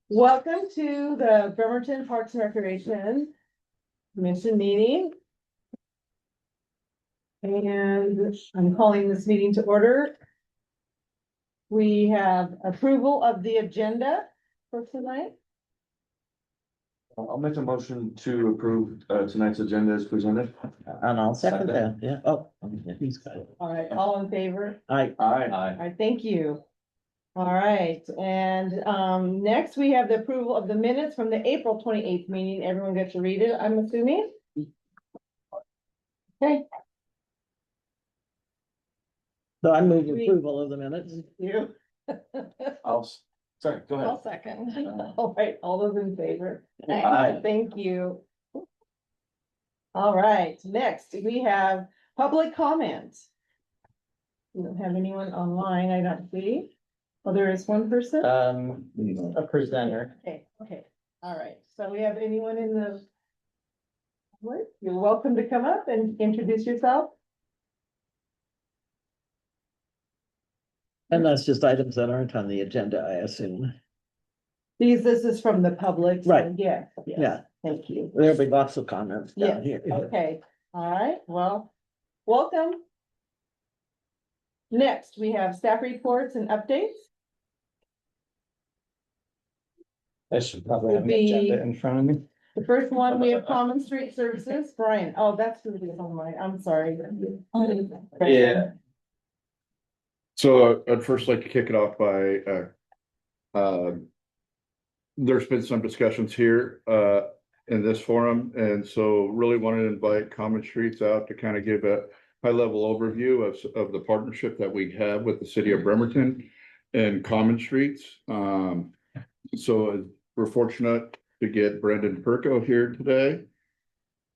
Welcome to the Bremerton Parks and Recreation Commission meeting. And I'm calling this meeting to order. We have approval of the agenda for tonight. I'll make a motion to approve tonight's agenda as presented. And I'll second that, yeah. Oh, yeah, he's got it. All right, all in favor? Aye. Aye. All right, thank you. All right, and next we have the approval of the minutes from the April 28th meeting. Everyone got to read it, I'm assuming? Okay. So I move approval of the minutes. You. Sorry, go ahead. I'll second. All right, all those in favor? Aye. Thank you. All right, next we have public comments. We don't have anyone online, I don't see. Well, there is one person. A presenter. Okay, all right. So we have anyone in the. What? You're welcome to come up and introduce yourself. And that's just items that aren't on the agenda, I assume. This is from the public. so Right. Yeah. Yeah. Thank you. There'll be lots of comments Yeah, down here. okay, all right, well, welcome. Next, we have staff reports and updates. I should probably have an Would be- agenda in front of me. The first one, we have Common Street Services, Brian, oh, that's who it is on my, I'm sorry. Yeah. So I'd first like to kick it off by, there's been some discussions here, in this forum, and so really wanted to invite Common Streets out to kind of give a high-level overview of the partnership that we have with the city of Bremerton and Common Streets. So we're fortunate to get Brendan Perko here today.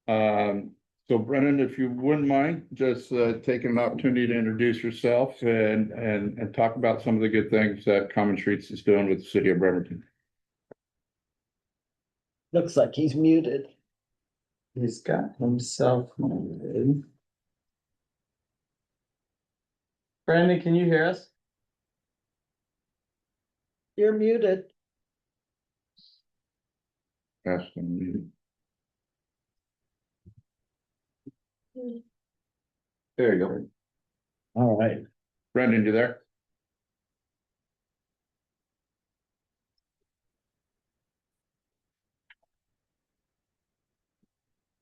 So Brendan, if you wouldn't mind, just taking an opportunity to introduce yourself and talk about some of the good things that Common Streets is doing with the city of Bremerton. Looks like he's muted. He's got himself muted. Brandon, can you hear us? You're muted. Ask them. There you go. All right. Brendan, you there?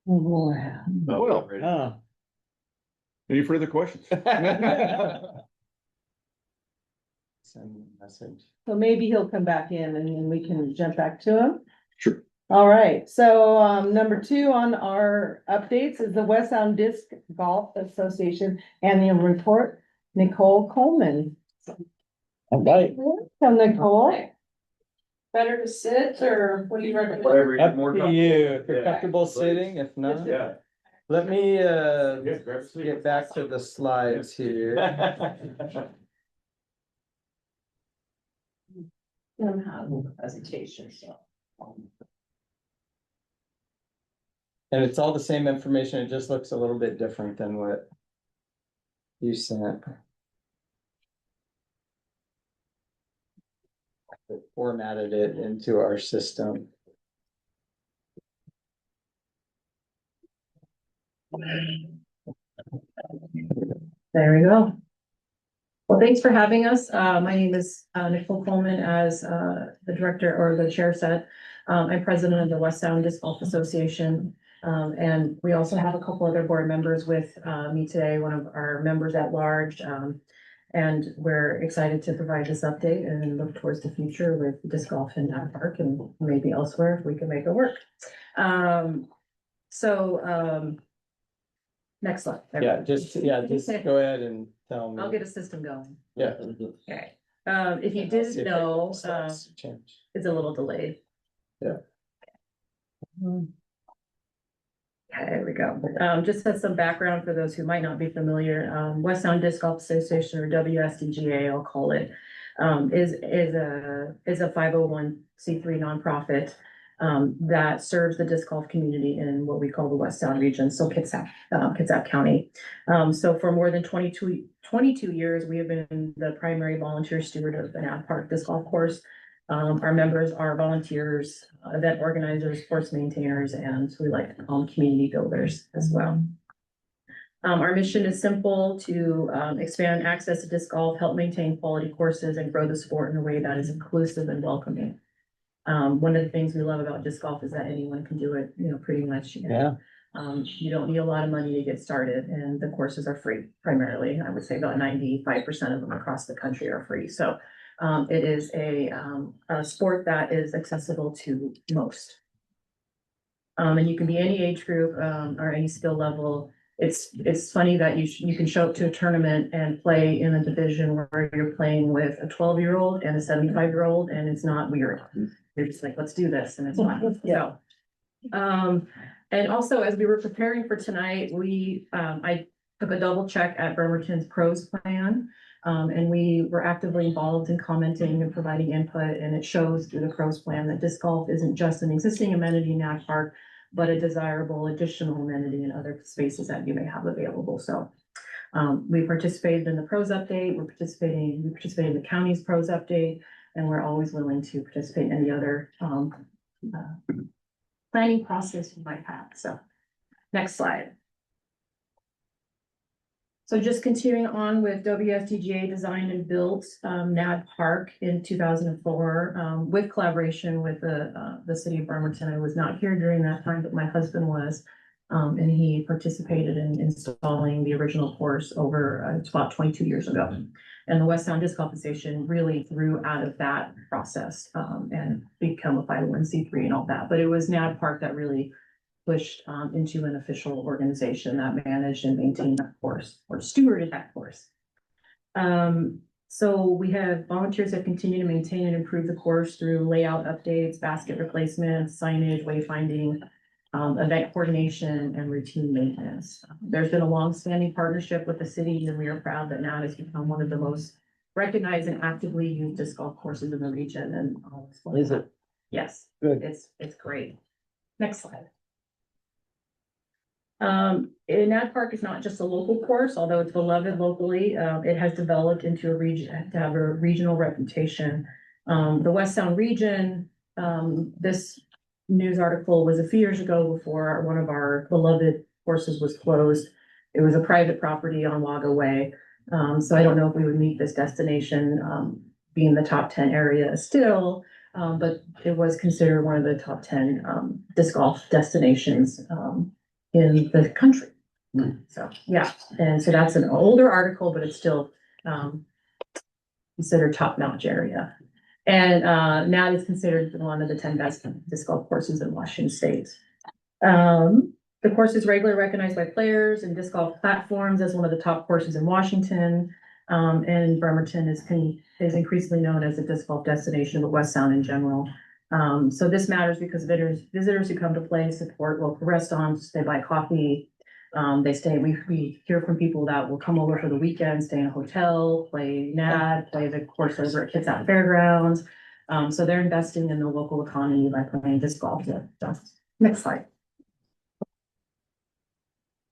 Oh, boy. Well, Oh, any further questions? Send a message. So maybe he'll come back in and then we can jump back to him. Sure. All right, so number 2 on our updates is the West Sound Disc Golf Association Annual Report. Nicole Coleman. all right. Welcome, Nicole. Better to sit or what do you recommend? Whatever. Up more to you, if you're comfortable sitting, if not, Yeah. let me Grab a seat. get back to the slides here. Don't have a presentation, so. And it's all the same information, it just looks a little bit different than what you sent. I formatted it into our system. There we go. Well, thanks for having us. My name is Nicole Coleman, as the director or the chair said. I'm president of the West Sound Disc Golf Association. And we also have a couple other board members with me today, one of our members at large. And we're excited to provide this update and look towards the future with disc golf in that park and maybe elsewhere if we can make it work. Next slide. Yeah, just go ahead and tell me. I'll get a system going. Yeah. Okay. If you See didn't if know, it starts to change. it's a little delayed. Yeah. Okay, there we go. Just as some background for those who might not be familiar, West Sound Disc Golf Association, or WSDGA, I'll call it, is a 501c3 nonprofit that serves the disc golf community in what we call the West Sound region, so Kitsap County. So for more than 22 years, we have been the primary volunteer steward of the Nav Park Disc Golf Course. Our members are volunteers, event organizers, course maintainers, and we like to call them community builders as well. Our mission is simple: to expand access to disc golf, help maintain quality courses, and grow the sport in a way that is inclusive and welcoming. One of the things we love about disc golf is that anyone can do it, pretty much. Yeah. You don't need a lot of money to get started, and the courses are free primarily. I would say about 95% of them across the country are free. So it is a sport that is accessible to most. And you can be any age group or any skill level. It's funny that you can show up to a tournament and play in a division where you're playing with a 12-year-old and a 75-year-old, and it's not weird. You're just like, let's do this, and it's fun. Yeah. So, and also, as we were preparing for tonight, I took a double check at Bremerton's pros plan. And we were actively involved in commenting and providing input, and it shows through the pros plan that disc golf isn't just an existing amenity in Nat Park, but a desirable additional amenity in other spaces that you may have available. So we participated in the pros update, we participated in the county's pros update, and we're always willing to participate in any other planning process you might have. So next slide. So just continuing on with WSTGA designed and built NAD Park in 2004 with collaboration with the city of Bremerton. I was not here during that time, but my husband was, and he participated in installing the original course over it's about 22 years ago. And the West Sound Disc Golf Association really grew out of that process and become a 501c3 and all that. But it was NAD Park that really pushed into an official organization that managed and maintained that course or stewarded that course. So we have volunteers that continue to maintain and improve the course through layout updates, basket replacements, signage, wayfinding, event coordination, and routine maintenance. There's been a long-standing partnership with the city, and we are proud that NAD has become one of the most recognized and actively used disc golf courses in the region. And Is it? yes, Good. it's great. Next slide. NAD Park is not just a local course, although it's beloved locally. It has developed into a region to have a regional reputation. The West Sound region, this news article was a few years ago before one of our beloved courses was closed. It was a private property on Waga Way. So I don't know if we would meet this destination, being the top 10 area still, but it was considered one of the top 10 disc golf destinations in the country. So, yeah, and so that's an older article, but it's still considered top-notch area. And NAD is considered one of the 10 best disc golf courses in Washington State. The course is regularly recognized by players and disc golf platforms as one of the top courses in Washington. And Bremerton is increasingly known as a disc golf destination, but West Sound in general. So this matters because visitors who come to play support local restaurants, they buy coffee, they stay. We hear from people that will come over for the weekend, stay in a hotel, play NAD, play the course over at Kids Out Fairgrounds. So they're investing in the local economy by playing disc golf. Next slide.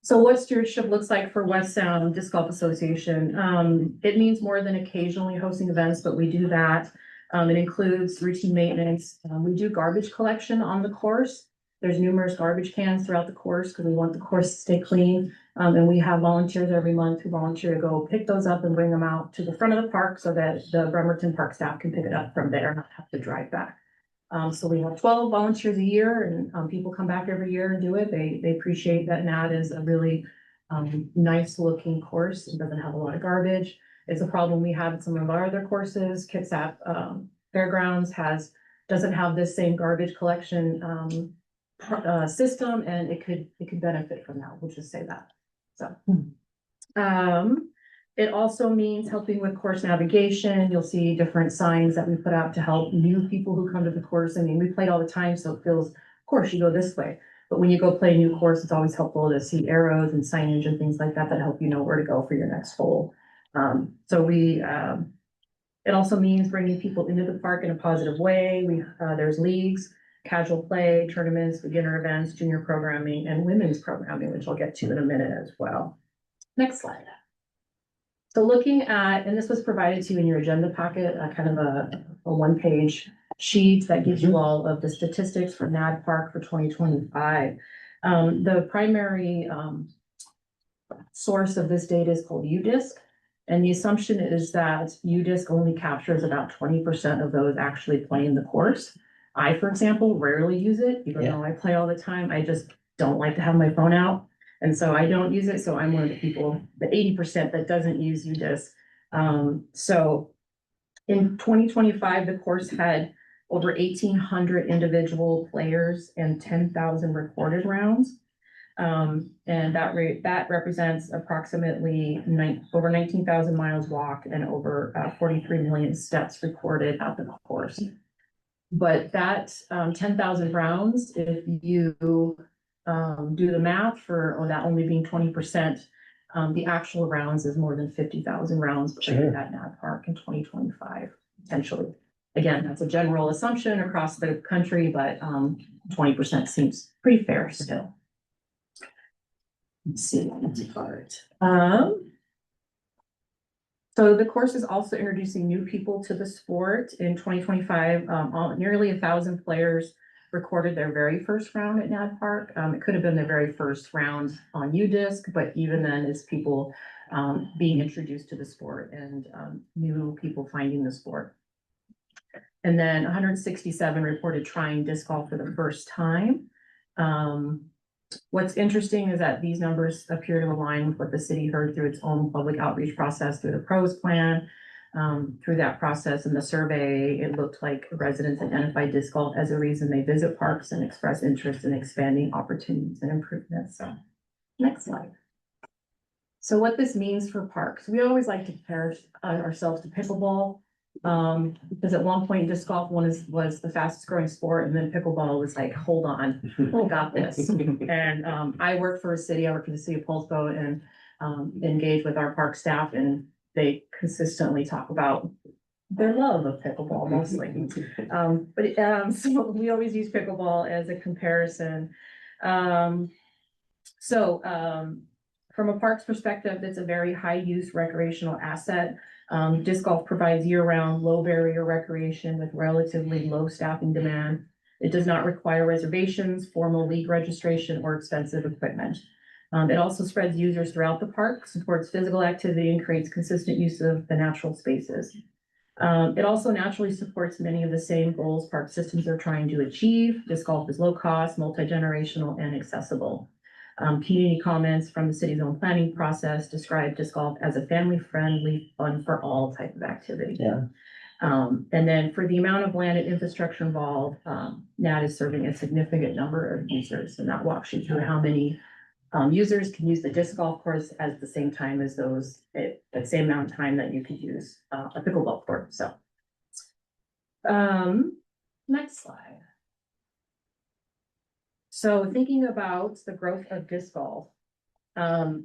So what stewardship looks like for West Sound Disc Golf Association. It means more than occasionally hosting events, but we do that. It includes routine maintenance. We do garbage collection on the course. There's numerous garbage cans throughout the course because we want the course to stay clean. And we have volunteers every month who volunteer to go pick those up and bring them out to the front of the park so that the Bremerton Park staff can pick it up from there and not have to drive back. So we have 12 volunteers a year, and people come back every year and do it. They appreciate that NAD is a really nice looking course. It doesn't have a lot of garbage. It's a problem we have at some of our other courses. Kitsap Fairgrounds doesn't have this same garbage collection system, and it could benefit from that. We'll just say that. So it also means helping with course navigation. You'll see different signs that we put out to help new people who come to the course. I mean, we played all the time, so it feels, of course, you go this way. But when you go play a new course, it's always helpful to see arrows and signage and things like that that help you know where to go for your next hole. It also means bringing people into the park in a positive way. There's leagues, casual play, tournaments, beginner events, junior programming, and women's programming, which I'll get to in a minute as well. Next slide. So looking at, and this was provided to you in your agenda packet, kind of a one-page sheet that gives you all of the statistics for NAD Park for 2025. The primary, source of this data is called UDisc. And the assumption is that UDisc only captures about 20% of those actually playing the course. I, for example, rarely use it, even though I play all the time. I just don't like to have my phone out. And so I don't use it. So I'm one of the people, the 80% that doesn't use UDisc. So in 2025, the course had over 1,800 individual players and 10,000 recorded rounds. And that represents approximately over 19,000 miles walked and over 43 million steps recorded at the course. But that 10,000 rounds, if you do the math for that only being 20%, the actual rounds is more than 50,000 rounds played at NAD Park in 2025, potentially. Again, that's a general assumption across the country, but 20% seems pretty fair still. Let's see, next part. So the course is also introducing new people to the sport. In 2025, nearly 1,000 players recorded their very first round at NAD Park. It could have been their very first round on UDisc, but even then it's people being introduced to the sport and new people finding the sport. And then 167 reported trying disc golf for the first time. What's interesting is that these numbers appear to align with what the city heard through its own public outreach process through the pros plan. Through that process and the survey, it looked like residents identified disc golf as a reason they visit parks and express interest in expanding opportunities and improvements. So next slide. So what this means for parks, we always like to compare ourselves to pickleball. Because at one point disc golf was the fastest growing sport, and then pickleball was like, hold on, we got this. And I work for a city, I work for the city of Poulsbo and engage with our park staff, and they consistently talk about their love of pickleball mostly. So we always use pickleball as a comparison. From a parks perspective, it's a very high use recreational asset. Disc golf provides year-round, low barrier recreation with relatively low staffing demand. It does not require reservations, formal league registration, or expensive equipment. It also spreads users throughout the park, supports physical activity, and creates consistent use of the natural spaces. It also naturally supports many of the same goals park systems are trying to achieve. Disc golf is low cost, multi-generational, and accessible. Community comments from the city's own planning process describe disc golf as a family-friendly, fun for all type of activity. Yeah. And then for the amount of land and infrastructure involved, NAD is serving a significant number of users, and that walks you through how many users can use the disc golf course at the same time as that same amount of time that you could use a pickleball court. So, next slide. So thinking about the growth of disc golf, the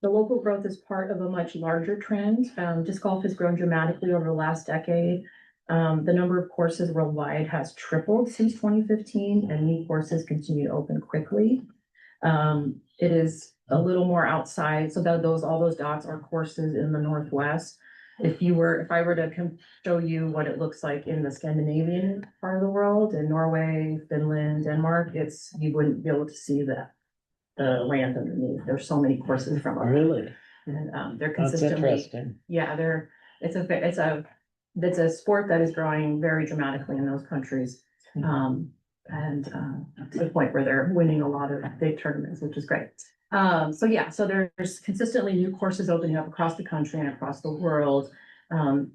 local growth is part of a much larger trend. Disc golf has grown dramatically over the last decade. The number of courses worldwide has tripled since 2015, and new courses continue to open quickly. It is a little more outside, so that all those dots are courses in the Northwest. If I were to show you what it looks like in the Scandinavian part of the world, in Norway, Finland, Denmark, you wouldn't be able to see the land underneath. There's so many courses from up. Really? And they're That's consistently, interesting. yeah, it's a sport that is growing very dramatically in those countries. To the point where they're winning a lot of big tournaments, which is great. So there's consistently new courses opening up across the country and across the world.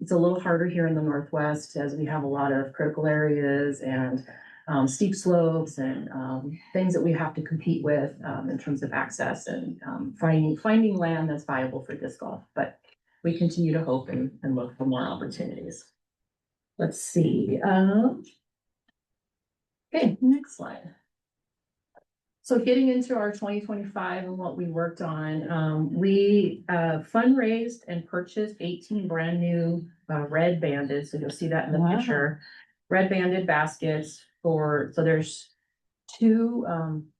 It's a little harder here in the Northwest as we have a lot of critical areas and steep slopes and things that we have to compete with in terms of access and finding land that's viable for disc golf. But we continue to hope and look for more opportunities. Let's see. Okay, next slide. So getting into our 2025 and what we worked on, we fundraised and purchased 18 brand new red banded. So you'll see that in the Wow. picture. Red banded baskets so there's two,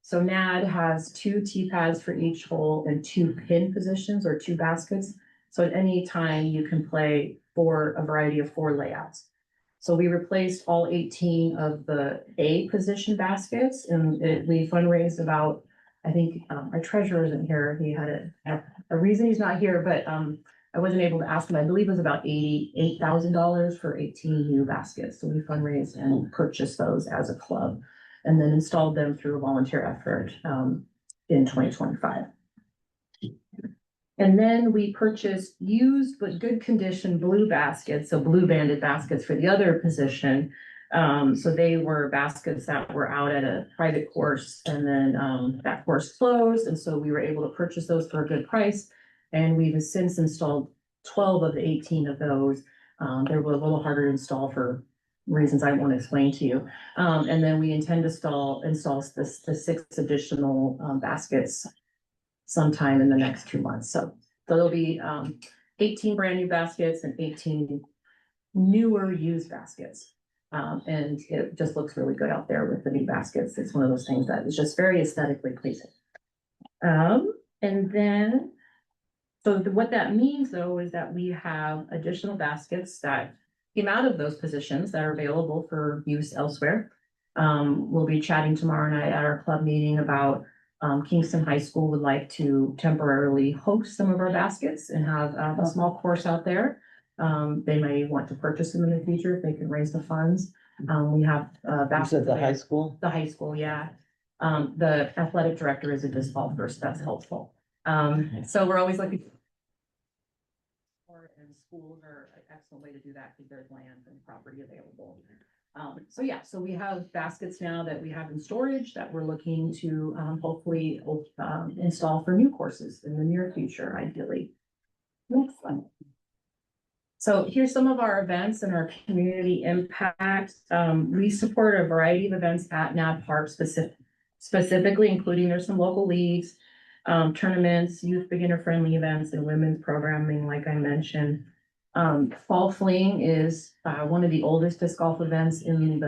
so NAD has 2 tee pads for each hole and 2 pin positions or 2 baskets. So at any time you can play for a variety of 4 layouts. So we replaced all 18 of the A position baskets and we fundraised about, I think, our treasurer isn't here. He had a reason he's not here, but, I wasn't able to ask him. I believe it was about $88,000 for 18 new baskets. So we fundraised and purchased those as a club and then installed them through a volunteer effort, in 2025. And then we purchased used but good condition blue baskets, so blue banded baskets for the other position. So they were baskets that were out at a private course and then that course closed. And so we were able to purchase those for a good price. And we've since installed 12 of the 18 of those. They were a little harder to install for reasons I won't explain to you. And then we intend to install the 6 additional baskets sometime in the next 2 months. So there'll be 18 brand new baskets and 18 newer used baskets. And it just looks really good out there with the new baskets. It's one of those things that is just very aesthetically pleasing. And then, so what that means though, is that we have additional baskets that came out of those positions that are available for use elsewhere. We'll be chatting tomorrow night at our club meeting about Kingston High School would like to temporarily host some of our baskets and have a small course out there. They may want to purchase them in the future if they can raise the funds. We have You baskets. said the high school? The high school, yeah. The athletic director is a disc golfer, so that's helpful. So we're always looking. And schools are an excellent way to do that because there's land and property available. So yeah, so we have baskets now that we have in storage that we're looking to hopefully install for new courses in the near future, ideally. Next one. So here's some of our events and our community impact. We support a variety of events at NAD Park specifically, including there's some local leagues, tournaments, youth beginner friendly events, and women's programming, like I mentioned. Fall Fling is one of the oldest disc golf events in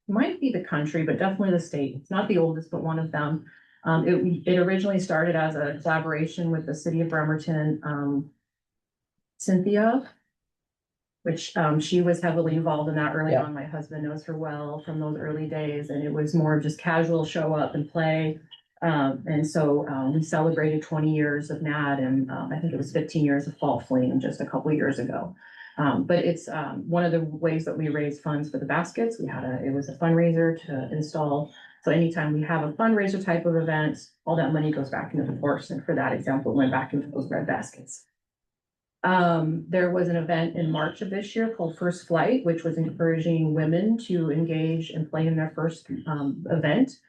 might be the country, but definitely the state. It's not the oldest, but one of them. It originally started as a collaboration with the city of Bremerton, Cynthia, which she was heavily involved in that early on. My husband knows her well from those early days, and it was more just casual show up and play. And so we celebrated 20 years of NAD, and I think it was 15 years of Fall Fling just a couple years ago. But it's one of the ways that we raise funds for the baskets. It was a fundraiser to install. So anytime we have a fundraiser type of event, all that money goes back into the course. And for that example, it went back into those red baskets. There was an event in March of this year called First Flight, which was encouraging women to engage and play in their first event.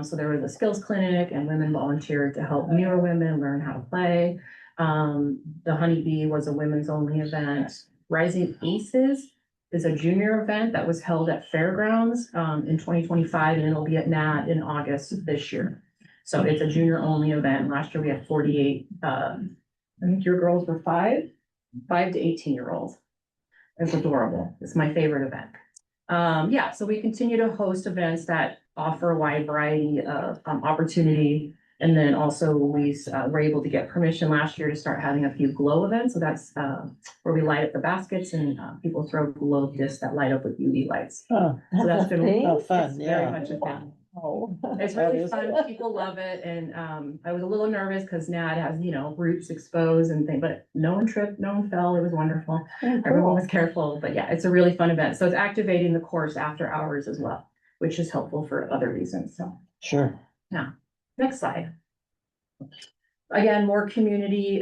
So there was a skills clinic and women volunteered to help newer women learn how to play. The Honeybee was a women's only event. Rising Aces is a junior event that was held at Fairgrounds in 2025, and it'll be at NAD in August this year. So it's a junior only event. Last year we had 48, I think your girls were 5 to 18-year-olds. It's adorable. It's my favorite event. Yeah, so we continue to host events that offer a wide variety of opportunity. And then also we were able to get permission last year to start having a few glow events. So that's where we light up the baskets and people throw glow discs that light up with UV lights. Oh, So that's been fun, very yeah. much a thing. Oh. It's That really is fun. cool. People love it. And I was a little nervous because NAD has, roots exposed and things, but no one tripped, no one fell. It was wonderful. Everyone was careful, but yeah, it's a really fun event. So it's activating the course after hours as well, which is helpful for other reasons. So Sure. next slide. Again, more community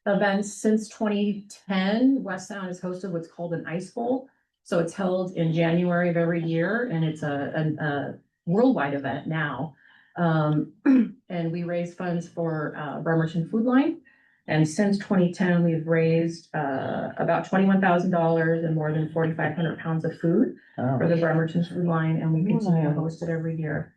events. Since 2010, West Sound has hosted what's called an Ice Bowl. So it's held in January of every year, and it's a worldwide event now. And we raise funds for Bremerton Food Line. And since 2010, we've raised about $21,000 and more than 4,500 pounds of food for Oh, the Bremerton Food Line, and we continue to host it every year.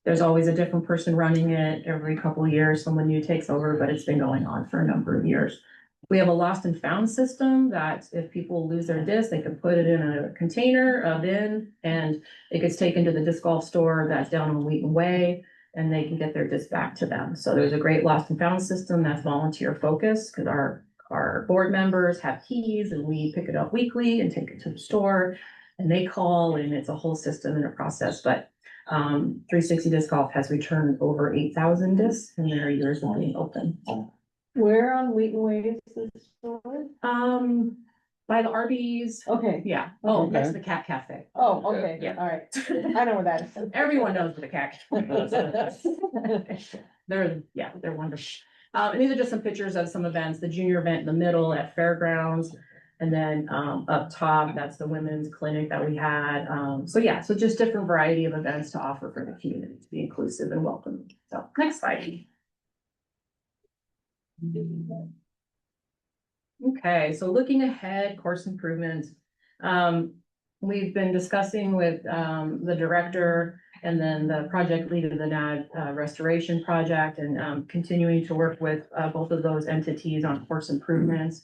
There's always a different person running it. Every couple of years, someone new takes over, but it's been going on for a number of years. We have a lost and found system that if people lose their disc, they can put it in a container, a bin, and it gets taken to the disc golf store that's down on Wheaton Way, and they can get their disc back to them. So there's a great lost and found system that's volunteer focused because our our board members have keys and we pick it up weekly and take it to the store. And they call and it's a whole system and a process, but 360 Disc Golf has returned over 8,000 discs in their years of being open. Where on Wheaton Way is this store? By the Arby's, Okay, yeah, next to the Cat Cafe. oh, okay, Yeah. all right, I know where that is. Everyone knows what the Cat Cafe is. They're wonderful. And these are just some pictures of some events, the junior event in the middle at Fairgrounds. And then, up top, that's the women's clinic that we had. So just different variety of events to offer for the community to be inclusive and welcoming. So next slide. Okay, so looking ahead, course improvements. We've been discussing with, the director and then the project lead of the NAD restoration project and, continuing to work with, both of those entities on course improvements.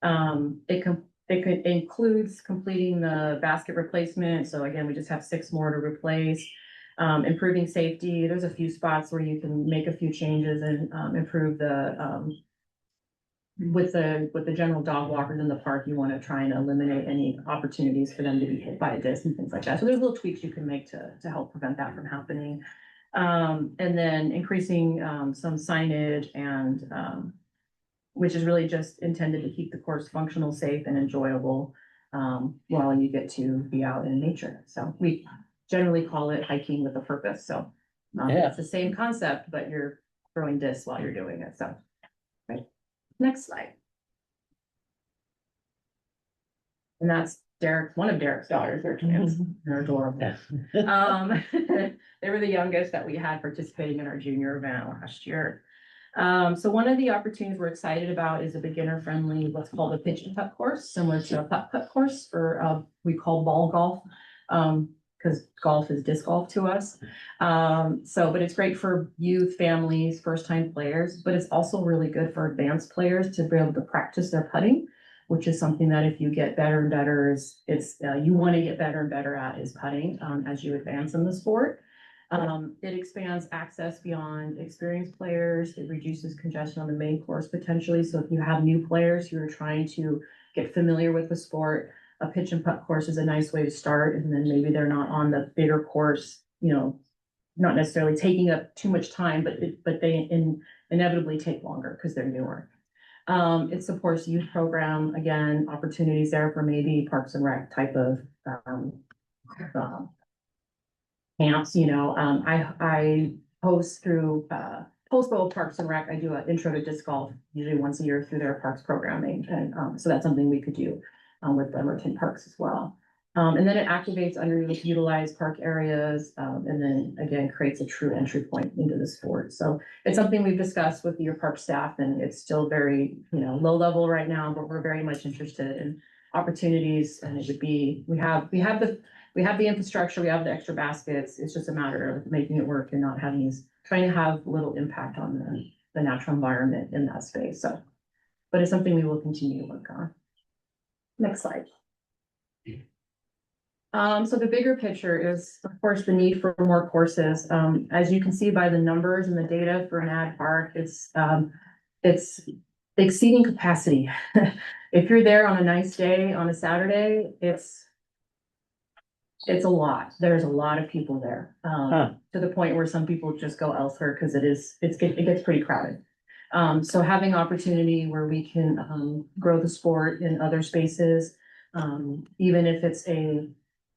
It includes completing the basket replacement. So again, we just have 6 more to replace. Improving safety. There's a few spots where you can make a few changes and, improve the, with the general dog walkers in the park, you want to try and eliminate any opportunities for them to be hit by a disc and things like that. So there's little tweaks you can make to help prevent that from happening. And then increasing, some signage and, which is really just intended to keep the course functional, safe and enjoyable, while you get to be out in nature. So we generally call it hiking with a purpose. So, Yeah. it's the same concept, but you're throwing discs while you're doing it. So, right. Next slide. And that's Derek, one of Derek's daughters, they're twins, they're adorable. They were the youngest that we had participating in our junior event last year. So one of the opportunities we're excited about is a beginner friendly, what's called a pitch and putt course, similar to a putt course for, we call ball golf. Because golf is disc golf to us. But it's great for youth, families, first time players, but it's also really good for advanced players to be able to practice their putting, which is something that if you get better and better you want to get better and better at is putting, as you advance in the sport. It expands access beyond experienced players. It reduces congestion on the main course potentially. So if you have new players who are trying to get familiar with the sport, a pitch and putt course is a nice way to start. And then maybe they're not on the bigger course, not necessarily taking up too much time, but they inevitably take longer because they're newer. It supports youth program, again, opportunities there for maybe Parks and Rec type of, camps, I host through, Postboro Parks and Rec. I do an intro to disc golf usually once a year through their parks programming. And, so that's something we could do, with Bremerton Parks as well. And then it activates underutilized park areas, and then again, creates a true entry point into the sport. So it's something we've discussed with your park staff and it's still very, low level right now, but we're very much interested in opportunities. And it would be, we have the infrastructure, we have the extra baskets. It's just a matter of making it work and not trying to have little impact on the natural environment in that space. So, but it's something we will continue to work on. Next slide. So the bigger picture is, of course, the need for more courses. As you can see by the numbers and the data for NAD Park, it's exceeding capacity. If you're there on a nice day, on a Saturday, it's a lot. There's a lot of people there, to the point where some people just go elsewhere because it gets pretty crowded. So having opportunity where we can grow the sport in other spaces, even if it's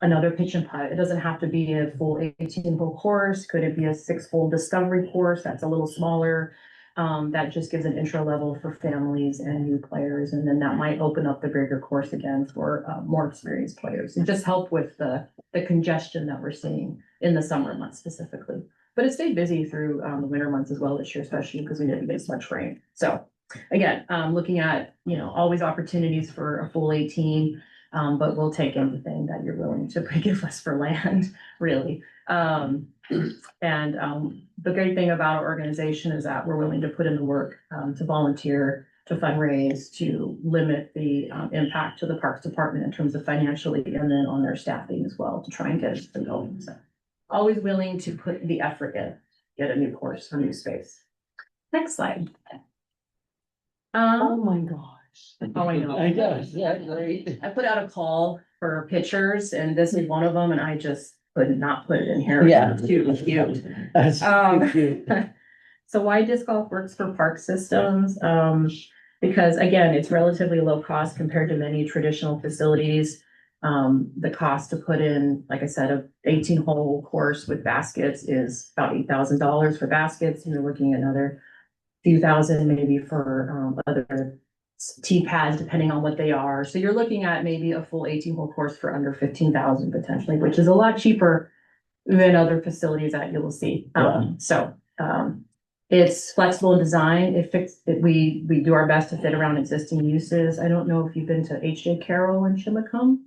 another pitch and putt, it doesn't have to be a full 18-hole course. Could it be a 6-hole discovery course that's a little smaller? That just gives an intro level for families and new players, and then that might open up the bigger course again for more experienced players and just help with the congestion that we're seeing in the summer months specifically. But it stayed busy through the winter months as well this year, especially because we didn't get as much rain. So again, looking at, always opportunities for a full 18, but we'll take anything that you're willing to give us for land, really. The great thing about our organization is that we're willing to put in the work, to volunteer, to fundraise, to limit the impact to the Parks Department in terms of financially and then on their staffing as well to try and get us to go. So always willing to put the effort in, get a new course or new space. Next slide. Oh my gosh. Oh, I know. I know, yeah, great. I put out a call for pictures and this is one of them and I just could not put it in here. Yeah. It's too cute. That's Um, cute. So why disc golf works for park systems? Because again, it's relatively low cost compared to many traditional facilities. The cost to put in, like I said, a 18-hole course with baskets is about $8,000 for baskets. And you're looking at another few thousand maybe for other tee pads, depending on what they are. So you're looking at maybe a full 18-hole course for under 15,000 potentially, which is a lot cheaper than other facilities that you will see. It's flexible in design. We do our best to fit around existing uses. I don't know if you've been to H.J. Carroll in Chimacum.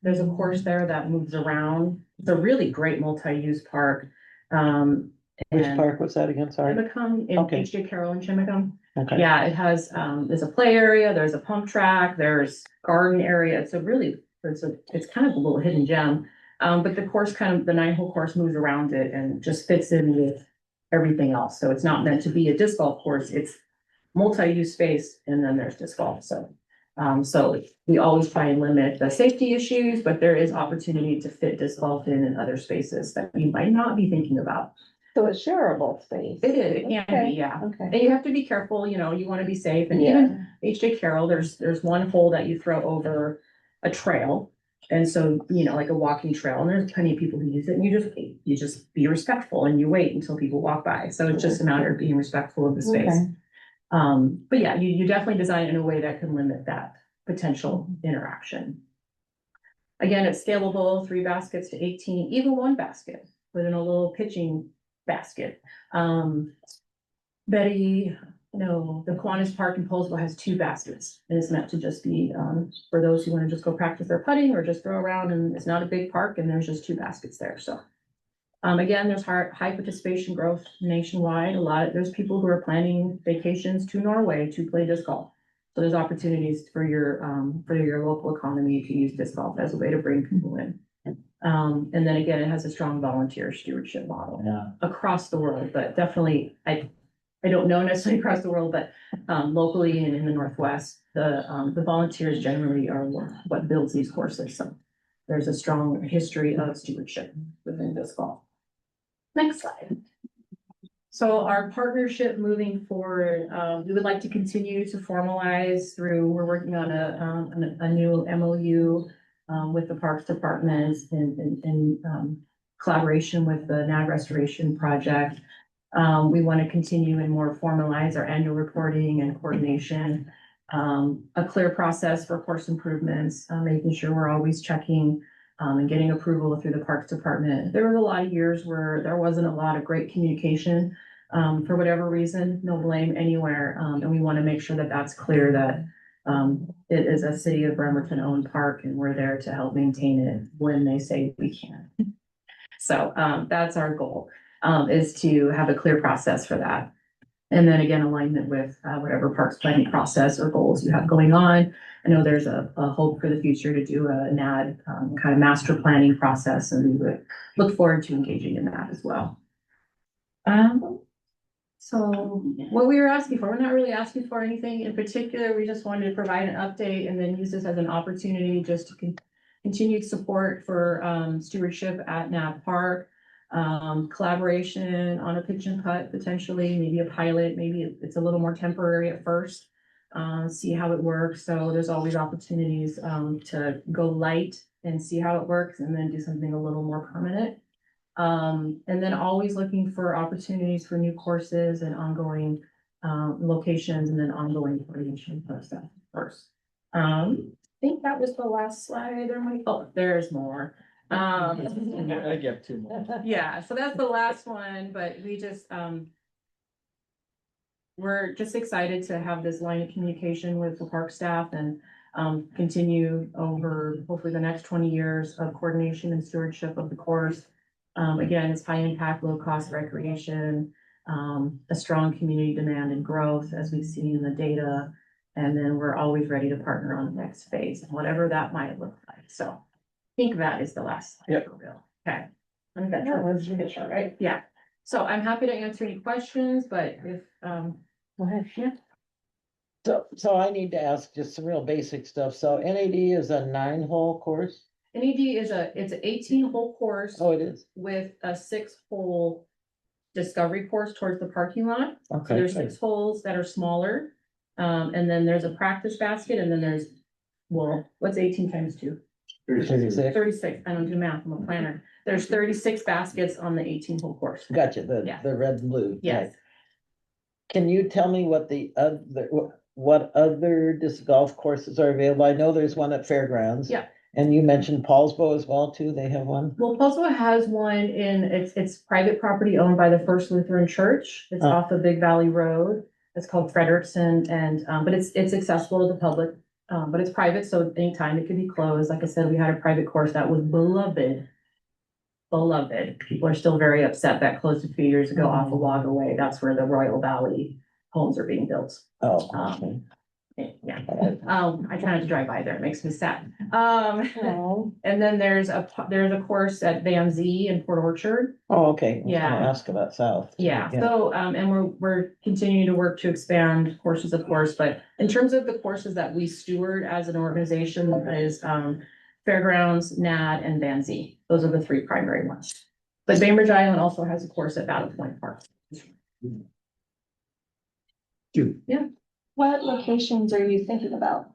There's a course there that moves around. It's a really great multi-use park. Which and park was that again? Sorry. Chimacum, in Okay. H.J. Carroll in Chimacum. Okay. Yeah, it has, there's a play area, there's a pump track, there's garden area. It's kind of a little hidden gem. But the course the 9-hole course moves around it and just fits in with everything else. So it's not meant to be a disc golf course. It's multi-use space and then there's disc golf. So we always try and limit the safety issues, but there is opportunity to fit disc golf in other spaces that you might not be thinking about. So it's shareable space. It is, it can Okay. be, yeah. Okay. And you have to be careful, you want to be safe. And Yeah. even H.J. Carroll, there's one hole that you throw over a trail. And so, like a walking trail, and there's plenty of people who use it, and you just be respectful and you wait until people walk by. So it's just a matter of being respectful of the space. Okay. But yeah, you definitely design it in a way that can limit that potential interaction. Again, it's scalable, 3 baskets to 18, even 1 basket, within a little pitching basket. The Kiwanis Park in Poulsbo has 2 baskets. And it's meant to just be, for those who want to just go practice their putting or just throw around, and it's not a big park and there's just 2 baskets there, so. Again, there's high participation growth nationwide. There's people who are planning vacations to Norway to play disc golf. So there's opportunities for your local economy to use disc golf as a way to bring people in. And then again, it has a strong volunteer stewardship model Yeah. across the world, but definitely, I don't know necessarily across the world, but locally and in the Northwest, the volunteers generally are what builds these courses. So there's a strong history of stewardship within disc golf. Next slide. So our partnership moving forward, we would like to continue to formalize we're working on a new MOU with the Parks Department in collaboration with the NAD Restoration Project. We want to continue and more formalize our annual reporting and coordination. A clear process for course improvements, making sure we're always checking and getting approval through the Parks Department. There was a lot of years where there wasn't a lot of great communication for whatever reason, no blame anywhere. And we want to make sure that that's clear that it is a City of Bremerton owned park and we're there to help maintain it when they say we can. So that's our goal, is to have a clear process for that. And then again, alignment with whatever parks planning process or goals you have going on. I know there's a hope for the future to do a NAD kind of master planning process, and we would look forward to engaging in that as well. So what we were asking for, we're not really asking for anything in particular. We just wanted to provide an update and then use this as an opportunity just to continue support for stewardship at NAD Park. Collaboration on a pitch and putt, potentially, maybe a pilot, maybe it's a little more temporary at first. See how it works. So there's always opportunities to go light and see how it works and then do something a little more permanent. And then always looking for opportunities for new courses and ongoing locations and then ongoing coordination process first. I think that was the last slide. There's more. I get 2 more. Yeah, so that's the last one, but we just, we're just excited to have this line of communication with the park staff and continue over hopefully the next 20 years of coordination and stewardship of the course. Again, it's high impact, low cost recreation, a strong community demand and growth as we've seen in the data. And then we're always ready to partner on the next phase, whatever that might look like. So I think that is the last slide. Yep. For real. Okay. I think that's the picture, right? Yeah. So I'm happy to answer any questions, but if, Go ahead. yeah. So I need to ask just some real basic stuff. So NAD is a 9-hole course? NED it's an 18-hole course Oh, it is? with a 6-hole discovery course towards the parking lot. So Okay. there's 6 holes that are smaller. And then there's a practice basket and then there's, well, what's 18 times 2? 36. 36. I don't do math. I'm a planner. There's 36 baskets on the 18-hole course. Gotcha, Yeah. the red and blue. Yes. Right. Can you tell me what other disc golf courses are available? I know there's one at Fairgrounds. Yeah. And you mentioned Paulsbo as well, too. They have one? Well, Paulsbo has one it's private property owned by the First Lutheran Church. It's Oh. off of Big Valley Road. It's called Frederickson and, but it's accessible to the public. But it's private, so anytime it could be closed. Like I said, we had a private course that was beloved. Beloved. People are still very upset that closed a few years ago off of Logaway. That's where the Royal Valley homes are being built. Oh, okay. Yeah. I try not to drive by there. It makes me sad. Oh, And then there's a course at Van Z in Port Orchard. Oh, okay. I was gonna Yeah. ask about South. Yeah, so, and we're continuing to work to expand courses, of course, but in terms of the courses that we steward as an organization is, Fairgrounds, NAD, and Van Z. Those are the 3 primary ones. But Bainbridge Island also has a course at Battle Point Park. What locations are you thinking about,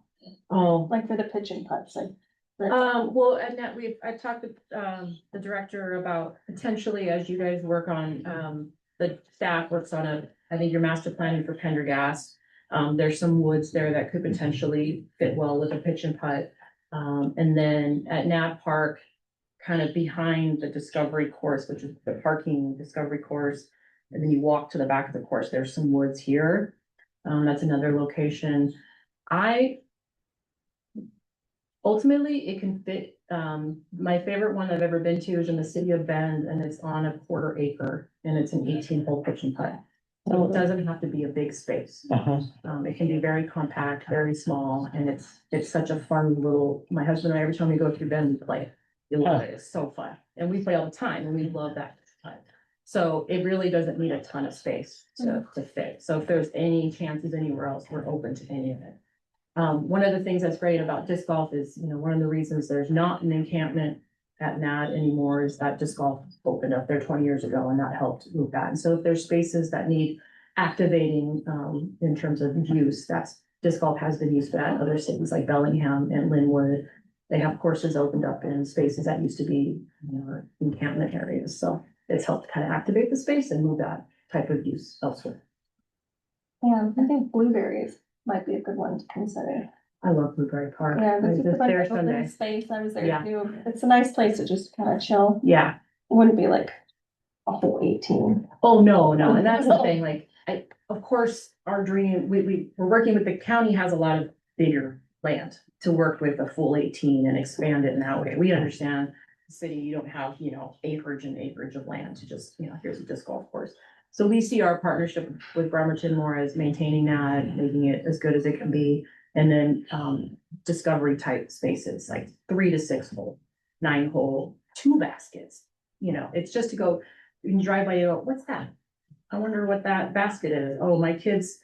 Oh, like for the pitch and putts, like? well, and that I talked to, the director about potentially as you guys work on, the staff works on I think your master planning for Pendergast. There's some woods there that could potentially fit well with a pitch and putt. And then at Nat Park, kind of behind the discovery course, which is the parking discovery course. And then you walk to the back of the course, there's some woods here. That's another location. Ultimately, it can fit, my favorite one I've ever been to is in the city of Bend and it's on a 1/4 acre and it's an 18-hole pitch and putt. So it doesn't have to be a big space. Uh-huh. It can be very compact, very small, and it's such a fun little, my husband and I, every time we go through Bend, we play. We love it. It's so fun. And we play all the time and we love that. So it really doesn't need a ton of space to fit. So if there's any chances anywhere else, we're open to any of it. One of the things that's great about disc golf is, one of the reasons there's not an encampment at NAD anymore is that disc golf opened up there 20 years ago and that helped move that. And so if there's spaces that need activating, in terms of use, disc golf has been used for that. Other cities like Bellingham and Linwood, they have courses opened up in spaces that used to be, encampment areas. So it's helped kind of activate the space and move that type of use elsewhere. Yeah, I think blueberries might be a good one to consider. I love Blueberry Park. Yeah, I this was is just like there an open Sunday. space. I was there Yeah. too. It's a nice place to just kind of chill. Yeah. It wouldn't be like a whole 18. Oh, no, and that's the thing, like, of course, our dream, we're working with the county has a lot of bigger land to work with a full 18 and expand it in that way. We understand the city, you don't have, acreage and acreage of land to just, here's a disc golf course. So we see our partnership with Bremerton more as maintaining that, making it as good as it can be. And then, discovery type spaces, like 3 to 6 hole, 9 hole, 2 baskets. It's just to go, you can drive by, you go, what's that? I wonder what that basket is. Oh, my kids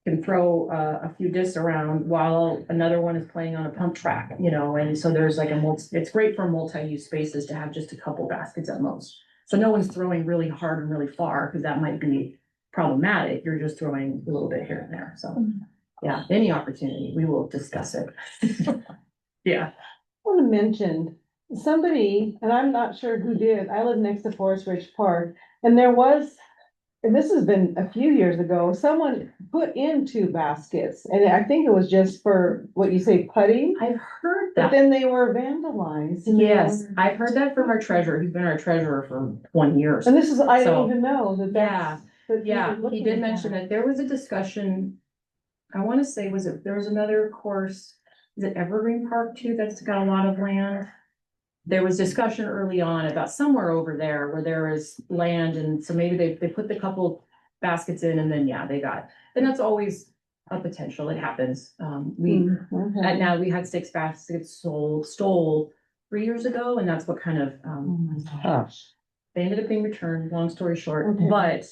can throw a few discs around while another one is playing on a pump track, and so there's like it's great for multi-use spaces to have just a couple baskets at most. So no one's throwing really hard and really far, because that might be problematic. You're just throwing a little bit here and there. So, yeah, any opportunity, we will discuss it. Yeah. I want to mention somebody, and I'm not sure who did, I live next to Forest Ridge Park, and there was, and this has been a few years ago, someone put in 2 baskets, and I think it was just for what you say putting, I've heard but that. then they were vandalized. and they Yes, were- I've heard that from our treasurer. He's been our treasurer for 20 years. And this is, I So, didn't even know that that's. that Yeah, were he looking did at mention that there was a discussion. I want to say, there was another course, is it Evergreen Park too, that's got a lot of land? There was discussion early on about somewhere over there where there is land, and so maybe they put the couple baskets in and then, and that's always a potential, it happens. Okay. Now we had 6 baskets stole 3 years ago, and that's what kind of, Oh my Huh. gosh. they ended up being returned, long story short, Okay. but,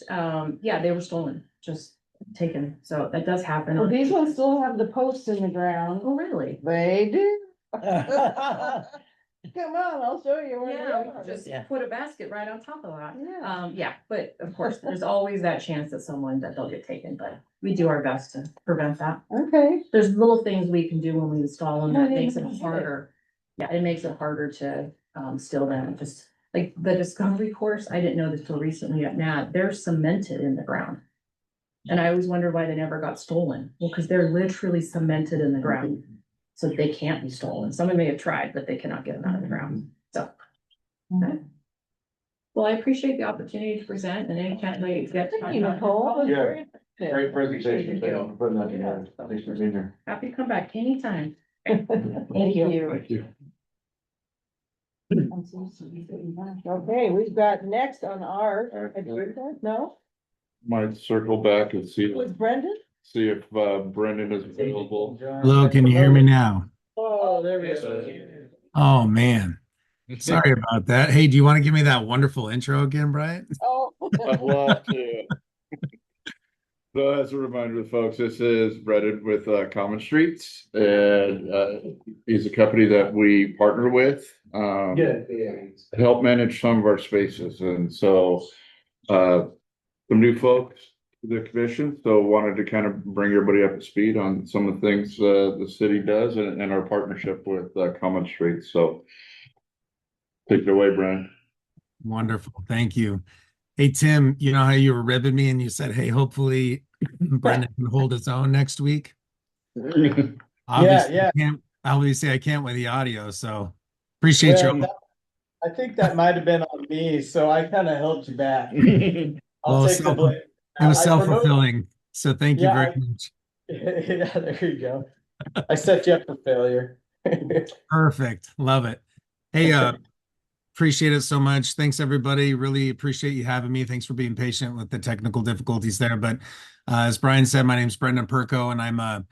they were stolen, just taken, so that does happen. Well, these ones still have the posts in the ground. Oh, really? They do. Come on, I'll show you where Yeah, they we are. could just Yeah. put a basket right on top of that. Yeah. Yeah, but of course, there's always that chance that they'll get taken, but we do our best to prevent that. Okay, There's little things we can do when we install them that I makes it didn't know that. harder. Yeah, it makes it harder to steal them, just like the discovery course, I didn't know this till recently at NAT, they're cemented in the ground. And I always wondered why they never got stolen, well, because they're literally cemented in the ground. So they can't be stolen, someone may have tried, but they cannot get them out of the ground, so. Okay. Well, I appreciate the opportunity to present and any chance I get. to thank you, Nicole. That was Yeah. very informative. Great presentation. Thank you for putting that together. Thanks for being here. Happy to come back anytime. Thank you. Thank you. Okay, we've got next on our agenda, no, Might circle back and see, was Brendan? see if Brendan is available. Hello, can you hear me now? Oh, there we go. Oh, man. Sorry about that. Hey, do you want to give me that wonderful intro again, Brian? Oh. I'd love to. So as a reminder to folks, this is Brendan with Common Streets, and he's a company that we partner with. To help manage some of our spaces, and so some new folks to the commission, so wanted to kind of bring everybody up to speed on some of the things the city does and our partnership with Common Streets. So take it away, Brian. Wonderful. Thank you. Hey, Tim, you know how you were ribbing me and you said, hey, hopefully Brendan can hold his own next week? Obviously, yeah. Obviously, I can't with the audio, so appreciate Well, your. I think that might have been on me, so I kind of held you back. I'll Well, take the blame. It was I promote- self-fulfilling, so thank you Yeah, very much. Yeah, there you go. I set you up for failure. Perfect. Love it. Hey, appreciate it so much. Thanks, everybody. Really appreciate you having me. Thanks for being patient with the technical difficulties there. But as Brian said, my name is Brendan Perko, and I'm a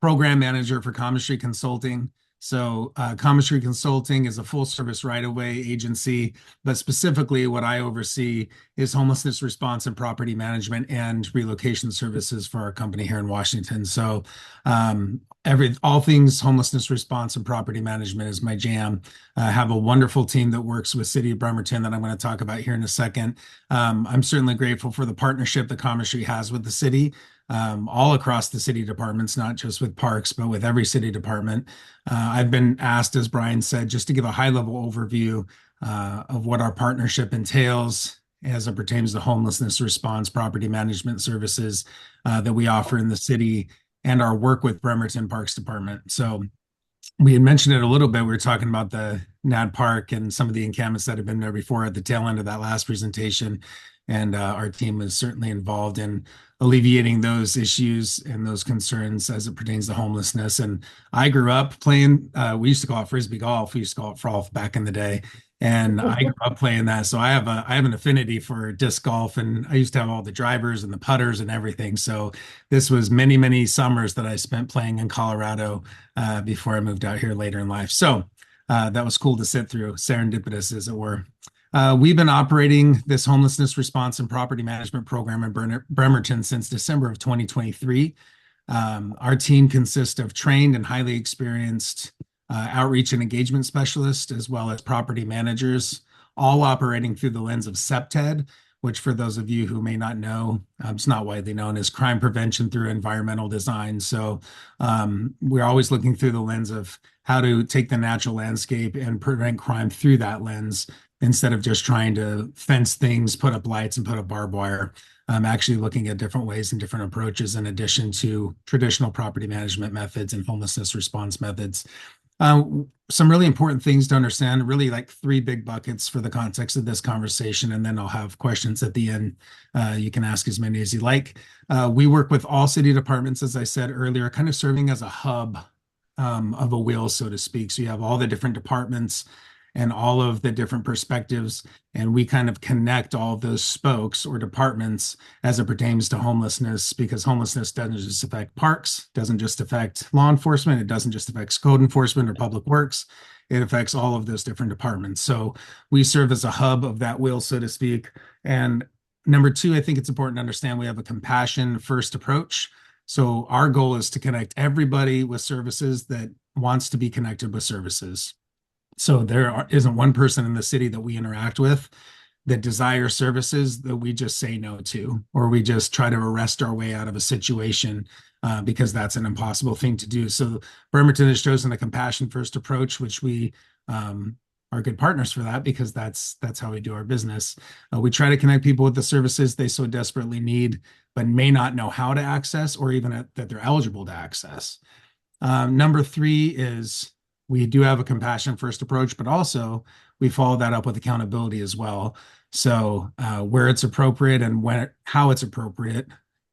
program manager for Common Street Consulting. So Common Street Consulting is a full service right-of-way agency, but specifically what I oversee is homelessness response and property management and relocation services for our company here in Washington. So all things homelessness response and property management is my jam. I have a wonderful team that works with City of Bremerton that I'm going to talk about here in a second. I'm certainly grateful for the partnership that Common Street has with the city. All across the city departments, not just with parks, but with every city department. I've been asked, as Brian said, just to give a high-level overview of what our partnership entails as it pertains to homelessness response, property management services that we offer in the city and our work with Bremerton Parks Department. So we had mentioned it a little bit. We were talking about the NAD Park and some of the encampments that have been there before at the tail end of that last presentation. And our team is certainly involved in alleviating those issues and those concerns as it pertains to homelessness. And I grew up playing, we used to call it Frisbee golf. We used to call it frolf back in the day. And I grew up playing that. So I have an affinity for disc golf, and I used to have all the drivers and the putters and everything. So this was many, many summers that I spent playing in Colorado before I moved out here later in life. So that was cool to sit through, serendipitous as it were. We've been operating this homelessness response and property management program in Bremerton since December of 2023. Our team consists of trained and highly experienced outreach and engagement specialists, as well as property managers, all operating through the lens of CPTED, which for those of you who may not know, it's not widely known as crime prevention through environmental design. So we're always looking through the lens of how to take the natural landscape and prevent crime through that lens, instead of just trying to fence things, put up lights and put up barbed wire. I'm actually looking at different ways and different approaches in addition to traditional property management methods and homelessness response methods. Some really important things to understand, really like 3 big buckets for the context of this conversation, and then I'll have questions at the end. You can ask as many as you like. We work with all city departments, as I said earlier, kind of serving as a hub of a wheel, so to speak. So you have all the different departments and all of the different perspectives, and we kind of connect all of those spokes or departments as it pertains to homelessness, because homelessness doesn't just affect parks, doesn't just affect law enforcement, it doesn't just affect code enforcement or public works, it affects all of those different departments. So we serve as a hub of that wheel, so to speak. And Number two, I think it's important to understand we have a compassion first approach. So our goal is to connect everybody with services that wants to be connected with services. So isn't one person in the city that we interact with that desire services that we just say no to, or we just try to arrest our way out of a situation because that's an impossible thing to do. So Bremerton has chosen a compassion first approach, which we are good partners for that because that's how we do our business. We try to connect people with the services they so desperately need, but may not know how to access or even that they're eligible to access. Number three is we do have a compassion first approach, but also we follow that up with accountability as well. So where it's appropriate and how it's appropriate,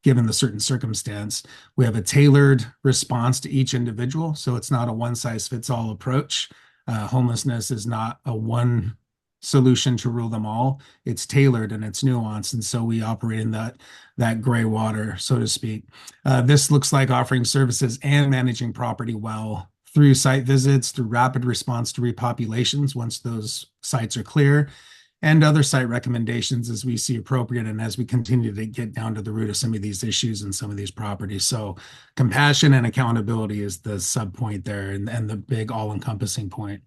given the certain circumstance, we have a tailored response to each individual. So it's not a one size fits all approach. Homelessness is not a one solution to rule them all. It's tailored and it's nuanced. And so we operate in that gray water, so to speak. This looks like offering services and managing property well through site visits, through rapid response to repopulations once those sites are clear, and other site recommendations as we see appropriate and as we continue to get down to the root of some of these issues and some of these properties. So compassion and accountability is the sub point there and the big all-encompassing point.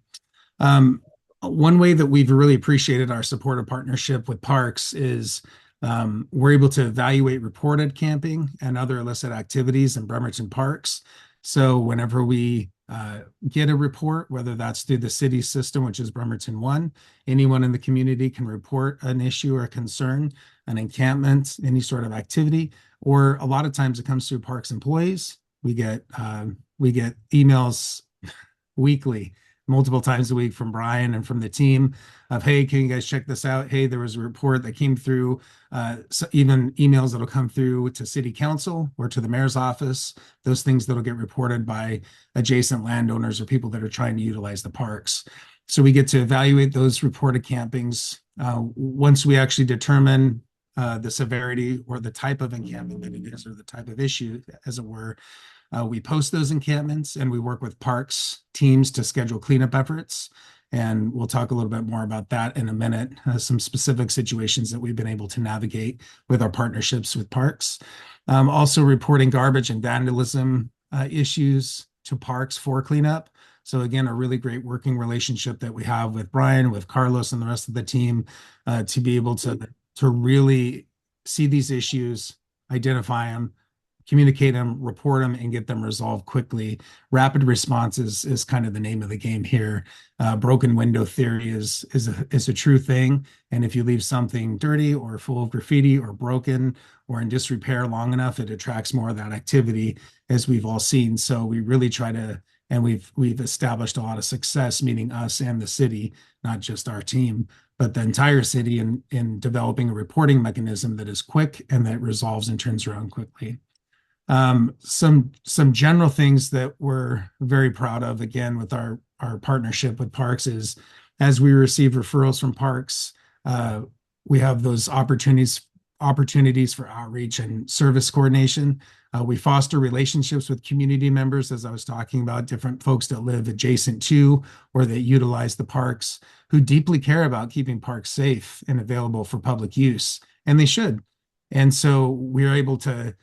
One way that we've really appreciated our supportive partnership with parks is we're able to evaluate reported camping and other illicit activities in Bremerton parks. So whenever we get a report, whether that's through the city system, which is Bremerton One, anyone in the community can report an issue or a concern, an encampment, any sort of activity, or a lot of times it comes through parks employees. We get emails weekly, multiple times a week from Brian and from the team of, hey, can you guys check this out? Hey, there was a report that came through, so even emails that'll come through to city council or to the mayor's office, those things that'll get reported by adjacent landowners or people that are trying to utilize the parks. So we get to evaluate those reported campings. Once we actually determine the severity or the type of encampment that it is, or the type of issue, as it were, we post those encampments and we work with parks teams to schedule cleanup efforts. And we'll talk a little bit more about that in a minute, some specific situations that we've been able to navigate with our partnerships with parks. Also reporting garbage and vandalism issues to parks for cleanup. So again, a really great working relationship that we have with Brian, with Carlos and the rest of the team to be able to really see these issues, identify them, communicate them, report them, and get them resolved quickly. Rapid response is kind of the name of the game here. Broken window theory is a true thing. And if you leave something dirty or full of graffiti or broken or in disrepair long enough, it attracts more of that activity, as we've all seen. So we really try to, and we've established a lot of success, meaning us and the city, not just our team, but the entire city in developing a reporting mechanism that is quick and that resolves and turns around quickly. Some general things that we're very proud of, again, with our partnership with parks, is as we receive referrals from parks, we have those opportunities for outreach and service coordination. We foster relationships with community members, as I was talking about, different folks that live adjacent to or that utilize the parks, who deeply care about keeping parks safe and available for public use, and they should. And so we're able to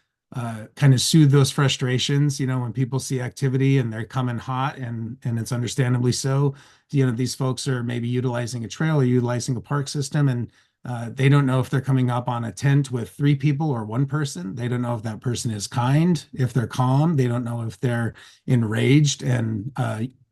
kind of soothe those frustrations, when people see activity and they're coming hot, and it's understandably so. These folks are maybe utilizing a trail or utilizing a park system, and they don't know if they're coming up on a tent with 3 people or 1 person. They don't know if that person is kind, if they're calm. They don't know if they're enraged and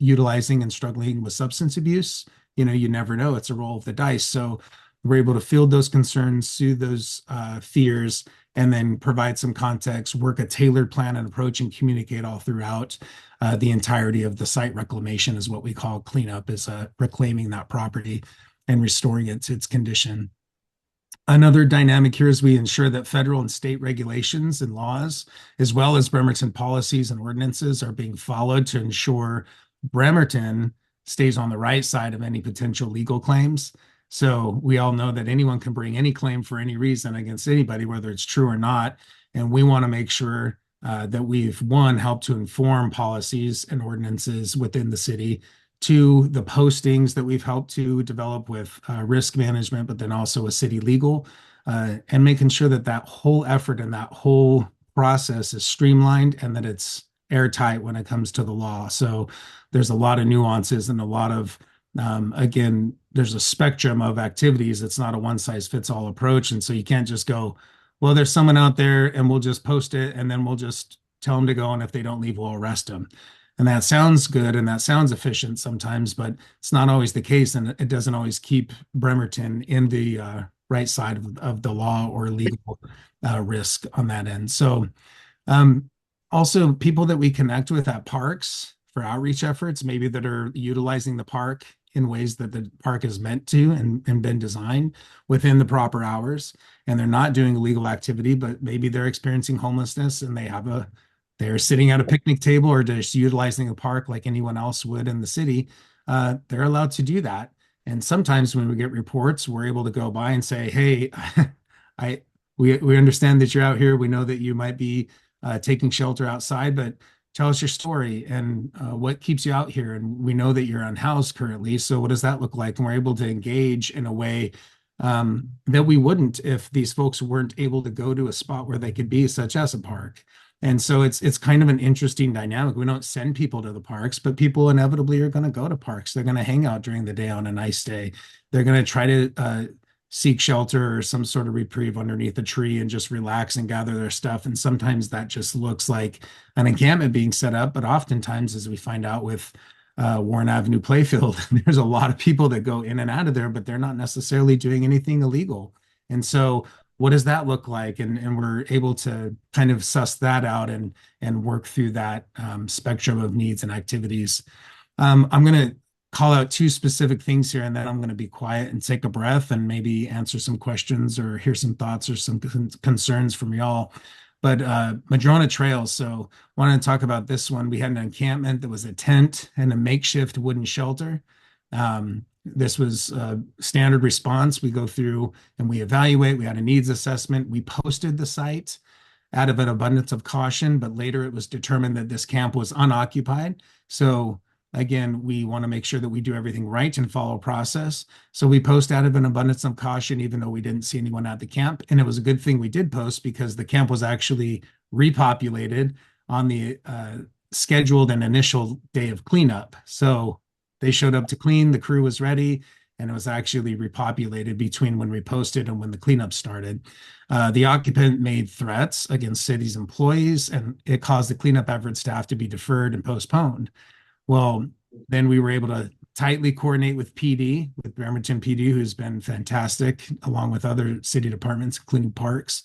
utilizing and struggling with substance abuse. You never know. It's a roll of the dice. So we're able to field those concerns, soothe those fears, and then provide some context, work a tailored plan and approach, and communicate all throughout the entirety of the site reclamation, is what we call cleanup, is reclaiming that property and restoring it to its condition. Another dynamic here is we ensure that federal and state regulations and laws, as well as Bremerton policies and ordinances, are being followed to ensure Bremerton stays on the right side of any potential legal claims. So we all know that anyone can bring any claim for any reason against anybody, whether it's true or not. And we want to make sure that we've, one, helped to inform policies and ordinances within the city, 2, the postings that we've helped to develop with risk management, but then also with city legal, and making sure that that whole effort and that whole process is streamlined and that it's airtight when it comes to the law. So there's a lot of nuances and a lot of, again, there's a spectrum of activities. It's not a one size fits all approach. And so you can't just go, well, there's someone out there and we'll just post it and then we'll just tell them to go. And if they don't leave, we'll arrest them. And that sounds good and that sounds efficient sometimes, but it's not always the case. And it doesn't always keep Bremerton in the right side of the law or legal risk on that end. So also people that we connect with at parks for outreach efforts, maybe that are utilizing the park in ways that the park is meant to and been designed within the proper hours. And they're not doing illegal activity, but maybe they're experiencing homelessness and they're sitting at a picnic table or just utilizing a park like anyone else would in the city. They're allowed to do that. And sometimes when we get reports, we're able to go by and say, hey, we understand that you're out here. We know that you might be taking shelter outside, but tell us your story and what keeps you out here. And we know that you're unhoused currently. So what does that look like? And we're able to engage in a way that we wouldn't if these folks weren't able to go to a spot where they could be, such as a park. And so it's kind of an interesting dynamic. We don't send people to the parks, but people inevitably are going to go to parks. They're going to hang out during the day on a nice day. They're going to try to seek shelter or some sort of reprieve underneath a tree and just relax and gather their stuff. And sometimes that just looks like an encampment being set up. But oftentimes, as we find out with Warren Avenue Playfield, there's a lot of people that go in and out of there, but they're not necessarily doing anything illegal. And so what does that look like? And we're able to kind of suss that out and work through that spectrum of needs and activities. I'm going to call out two specific things here, and then I'm going to be quiet and take a breath and maybe answer some questions or hear some thoughts or some concerns from y'all. But Madrona Trails, so wanted to talk about this one. We had an encampment that was a tent and a makeshift wooden shelter. This was a standard response. We go through and we evaluate. We had a needs assessment. We posted the site out of an abundance of caution, but later it was determined that this camp was unoccupied. So again, we want to make sure that we do everything right and follow process. So we post out of an abundance of caution, even though we didn't see anyone at the camp. And it was a good thing we did post because the camp was actually repopulated on the scheduled and initial day of cleanup. So they showed up to clean, the crew was ready, and it was actually repopulated between when we posted and when the cleanup started. The occupant made threats against city's employees, and it caused the cleanup effort staff to be deferred and postponed. Well, then we were able to tightly coordinate with PD, with Bremerton PD, who's been fantastic, along with other city departments, including parks.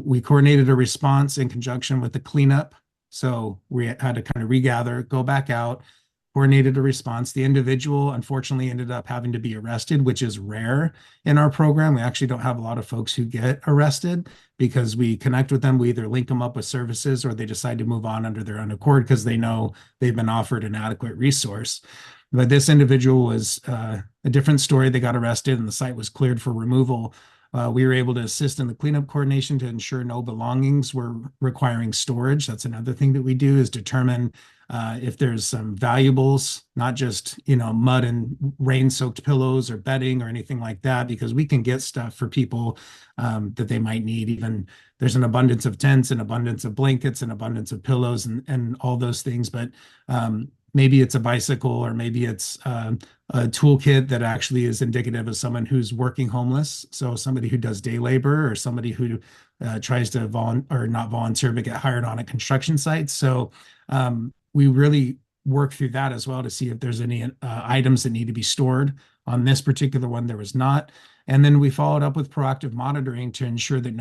We coordinated a response in conjunction with the cleanup. So we had to kind of regather, go back out, coordinated a response. The individual, unfortunately, ended up having to be arrested, which is rare in our program. We actually don't have a lot of folks who get arrested because we connect with them. We either link them up with services or they decide to move on under their own accord because they know they've been offered an adequate resource. But this individual was a different story. They got arrested and the site was cleared for removal. We were able to assist in the cleanup coordination to ensure no belongings were requiring storage. That's another thing that we do, is determine if there's some valuables, not just, mud and rain-soaked pillows or bedding or anything like that, because we can get stuff for people that they might need. Even there's an abundance of tents, an abundance of blankets, an abundance of pillows and all those things. But maybe it's a bicycle, or maybe it's a toolkit that actually is indicative of someone who's working homeless. So somebody who does day labor, or somebody who tries to not volunteer, but get hired on a construction site. So we really work through that as well to see if there's any items that need to be stored. On this particular one, there was not. And then we followed up with proactive monitoring to ensure that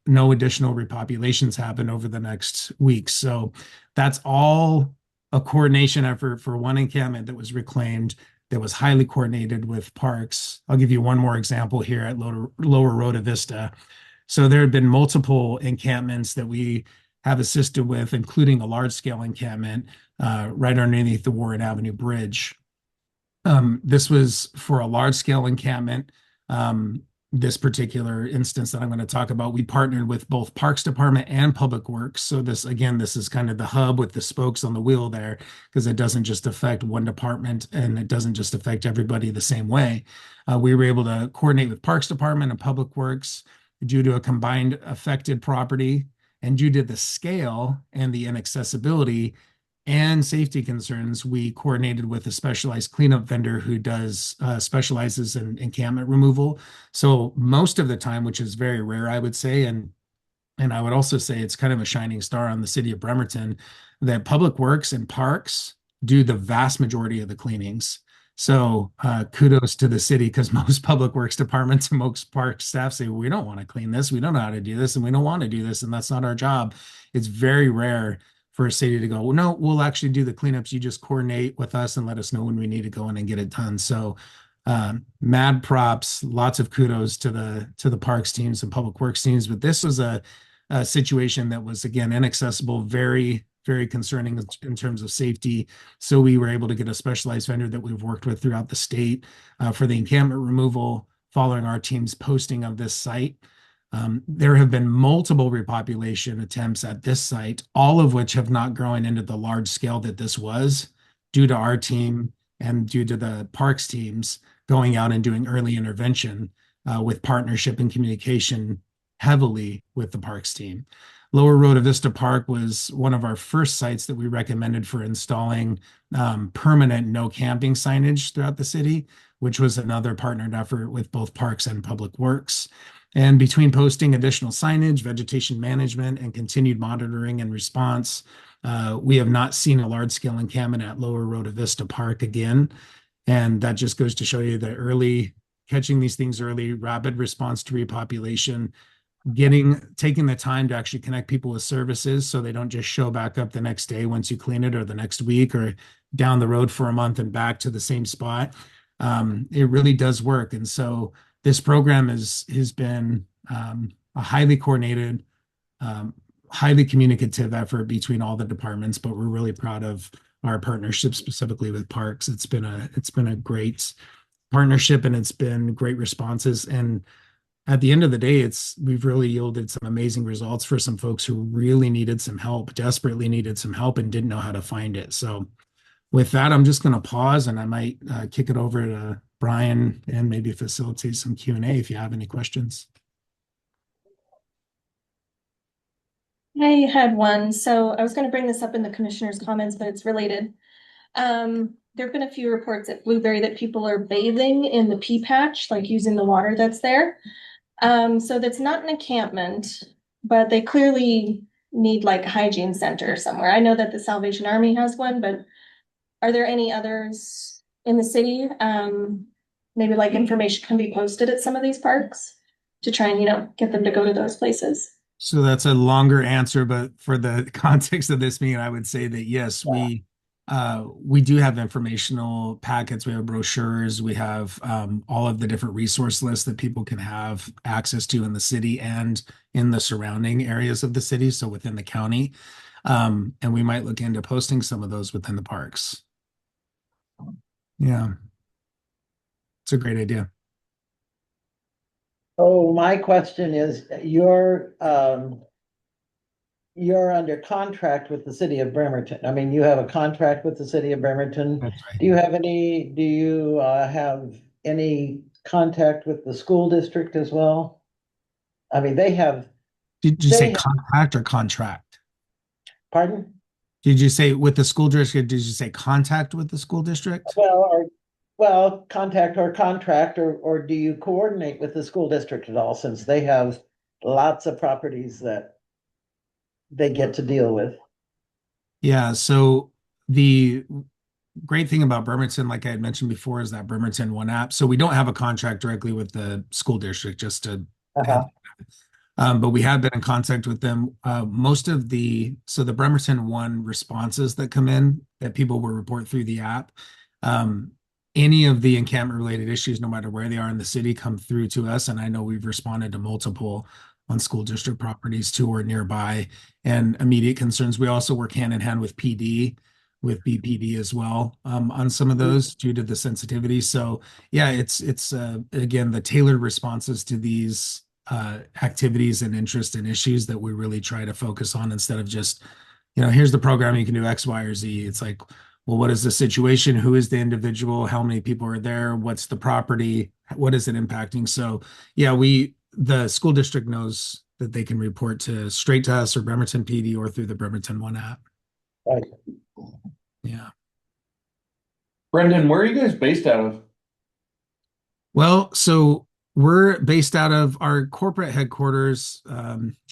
no additional repopulations happen over the next weeks. So that's all a coordination effort for one encampment that was reclaimed, that was highly coordinated with parks. I'll give you one more example here at Lower Rota Vista. So there have been multiple encampments that we have assisted with, including a large-scale encampment right underneath the Warren Avenue Bridge. This was for a large-scale encampment. this particular instance that I'm going to talk about, we partnered with both Parks Department and Public Works. So this, again, this is kind of the hub with the spokes on the wheel there, because it doesn't just affect one department and it doesn't just affect everybody the same way. We were able to coordinate with Parks Department and Public Works due to a combined affected property and due to the scale and the inaccessibility and safety concerns. We coordinated with a specialized cleanup vendor who does specializes in encampment removal. So most of the time, which is very rare, I would say, and I would also say it's kind of a shining star on the city of Bremerton, that Public Works and Parks do the vast majority of the cleanings. So kudos to the city, because most public works departments and most park staff say, we don't want to clean this, we don't know how to do this, and we don't want to do this, and that's not our job. It's very rare for a city to go, well, no, we'll actually do the cleanups. You just coordinate with us and let us know when we need to go in and get it done. So mad props, lots of kudos to the parks teams and public works teams. But this was a situation that was, again, inaccessible, very, very concerning in terms of safety. So we were able to get a specialized vendor that we've worked with throughout the state for the encampment removal, following our team's posting of this site. There have been multiple repopulation attempts at this site, all of which have not grown into the large scale that this was, due to our team and due to the parks teams going out and doing early intervention with partnership and communication heavily with the parks team. Lower Rota Vista Park was one of our first sites that we recommended for installing permanent no camping signage throughout the city, which was another partnered effort with both Parks and Public Works. And between posting additional signage, vegetation management, and continued monitoring and response, we have not seen a large-scale encampment at Lower Rota Vista Park again. And that just goes to show you that early, catching these things early, rapid response to repopulation, taking the time to actually connect people with services so they don't just show back up the next day once you clean it, or the next week, or down the road for a month and back to the same spot. It really does work. And so this program has been a highly coordinated, highly communicative effort between all the departments, but we're really proud of our partnership, specifically with Parks. It's been a great partnership, and it's been great responses. And at the end of the day, we've really yielded some amazing results for some folks who really needed some help, desperately needed some help, and didn't know how to find it. So with that, I'm just going to pause, and I might kick it over to Brian and maybe facilitate some Q&A if you have any questions. I had one, so I was gonna bring this up in the commissioner's comments, but it's related. There have been a few reports at Blueberry that people are bathing in the pea patch, like using the water that's there. So that's not an encampment, but they clearly need like a hygiene center somewhere. I know that the Salvation Army has one, but are there any others in the city? Maybe like information can be posted at some of these parks to try and, get them to go to those places. So that's a longer answer, but for the context of this meeting, I would say that yes, we do have informational packets. We have brochures. We have all of the different resource lists that people can have access to in the city and in the surrounding areas of the city, so within the county. And we might look into posting some of those within the parks. Yeah. It's a great idea. Oh, my question is, you're under contract with the city of Bremerton. I mean, you have a contract with the city of Bremerton. That's right. Do you have any contact with the school district as well? I mean, they have. Did you say contact or contract? Pardon? Did you say with the school district? Did you say contact with the school district? Well, contact or contract, or do you coordinate with the school district at all, since they have lots of properties that they get to deal with? Yeah, so the great thing about Bremerton, like I had mentioned before, is that Bremerton One app. So we don't have a contract directly with the school district, just to but we have been in contact with them. So the Bremerton One responses that come in that people will report through the app, any of the encampment related issues, no matter where they are in the city, come through to us. And I know we've responded to multiple on school district properties too, or nearby, and immediate concerns. We also work hand in hand with PD with BPD as well, on some of those due to the sensitivity. So yeah, it's again, the tailored responses to these activities and interest and issues that we really try to focus on instead of just, here's the program, you can do X, Y, or Z. It's like, well, what is the situation? Who is the individual? How many people are there? What's the property? What is it impacting? So yeah, the school district knows that they can report straight to us or Bremerton PD or through the Bremerton One app. Right. Yeah. Brendan, where are you guys based out of? Well, so we're based out of our corporate headquarters,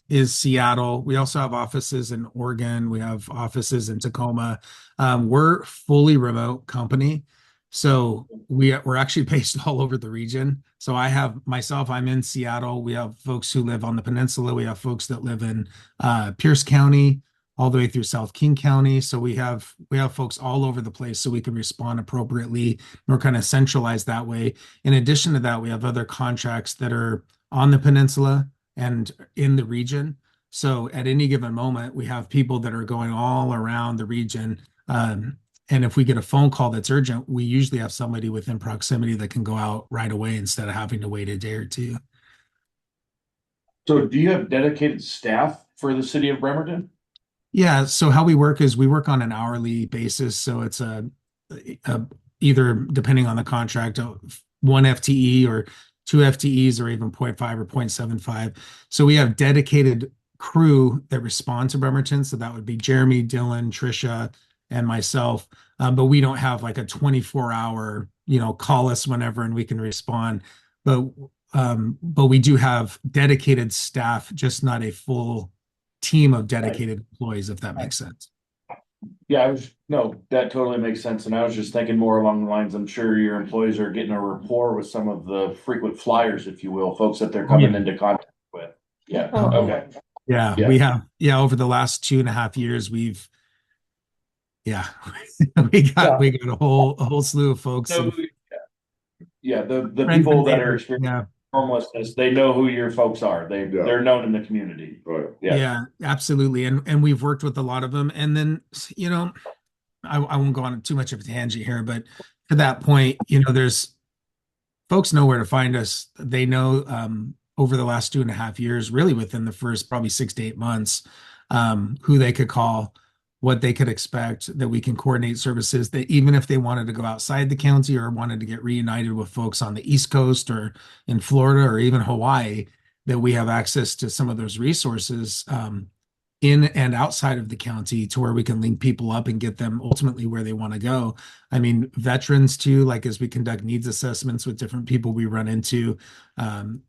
is Seattle. We also have offices in Oregon. We have offices in Tacoma. We're fully remote company. So we're actually based all over the region. So I'm in Seattle. We have folks who live on the peninsula. We have folks that live in Pierce County, all the way through South King County. So we have folks all over the place so we can respond appropriately. We're kind of centralized that way. In addition to that, we have other contracts that are on the peninsula and in the region. So at any given moment, we have people that are going all around the region. And if we get a phone call that's urgent, we usually have somebody within proximity that can go out right away instead of having to wait a day or two. So do you have dedicated staff for the city of Bremerton? Yeah, so how we work is we work on an hourly basis. So it's either depending on the contract, 1 FTE or 2 FTEs or even 0.5 or 0.75. So we have dedicated crew that respond to Bremerton. So that would be Jeremy, Dylan, Trisha, and myself. But we don't have like a 24-hour, call us whenever and we can respond. But we do have dedicated staff, just not a full team of dedicated employees, if that makes sense. Yeah, no, that totally makes sense. And I was just thinking more along the lines, I'm sure your employees are getting a rapport with some of the frequent flyers, if you will, folks that they're coming into contact with. Yeah, Oh. okay. Yeah, Yeah. we have, over the last 2.5 years, we got a whole slew of folks. So, yeah, the Friends people and that are neighbors, experiencing homelessness, they know who your folks are. They're known in the community. Right. Yeah, absolutely. And we've worked with a lot of them. And then, I won't go on too much of a tangent here, but to that point, there's folks know where to find us. They know, over the last 2.5 years, really within the first probably 6 to 8 months, who they could call, what they could expect, that we can coordinate services, that even if they wanted to go outside the county or wanted to get reunited with folks on the East Coast or in Florida or even Hawaii, that we have access to some of those resources, in and outside of the county, to where we can link people up and get them ultimately where they want to go. I mean, veterans too, like as we conduct needs assessments with different people we run into,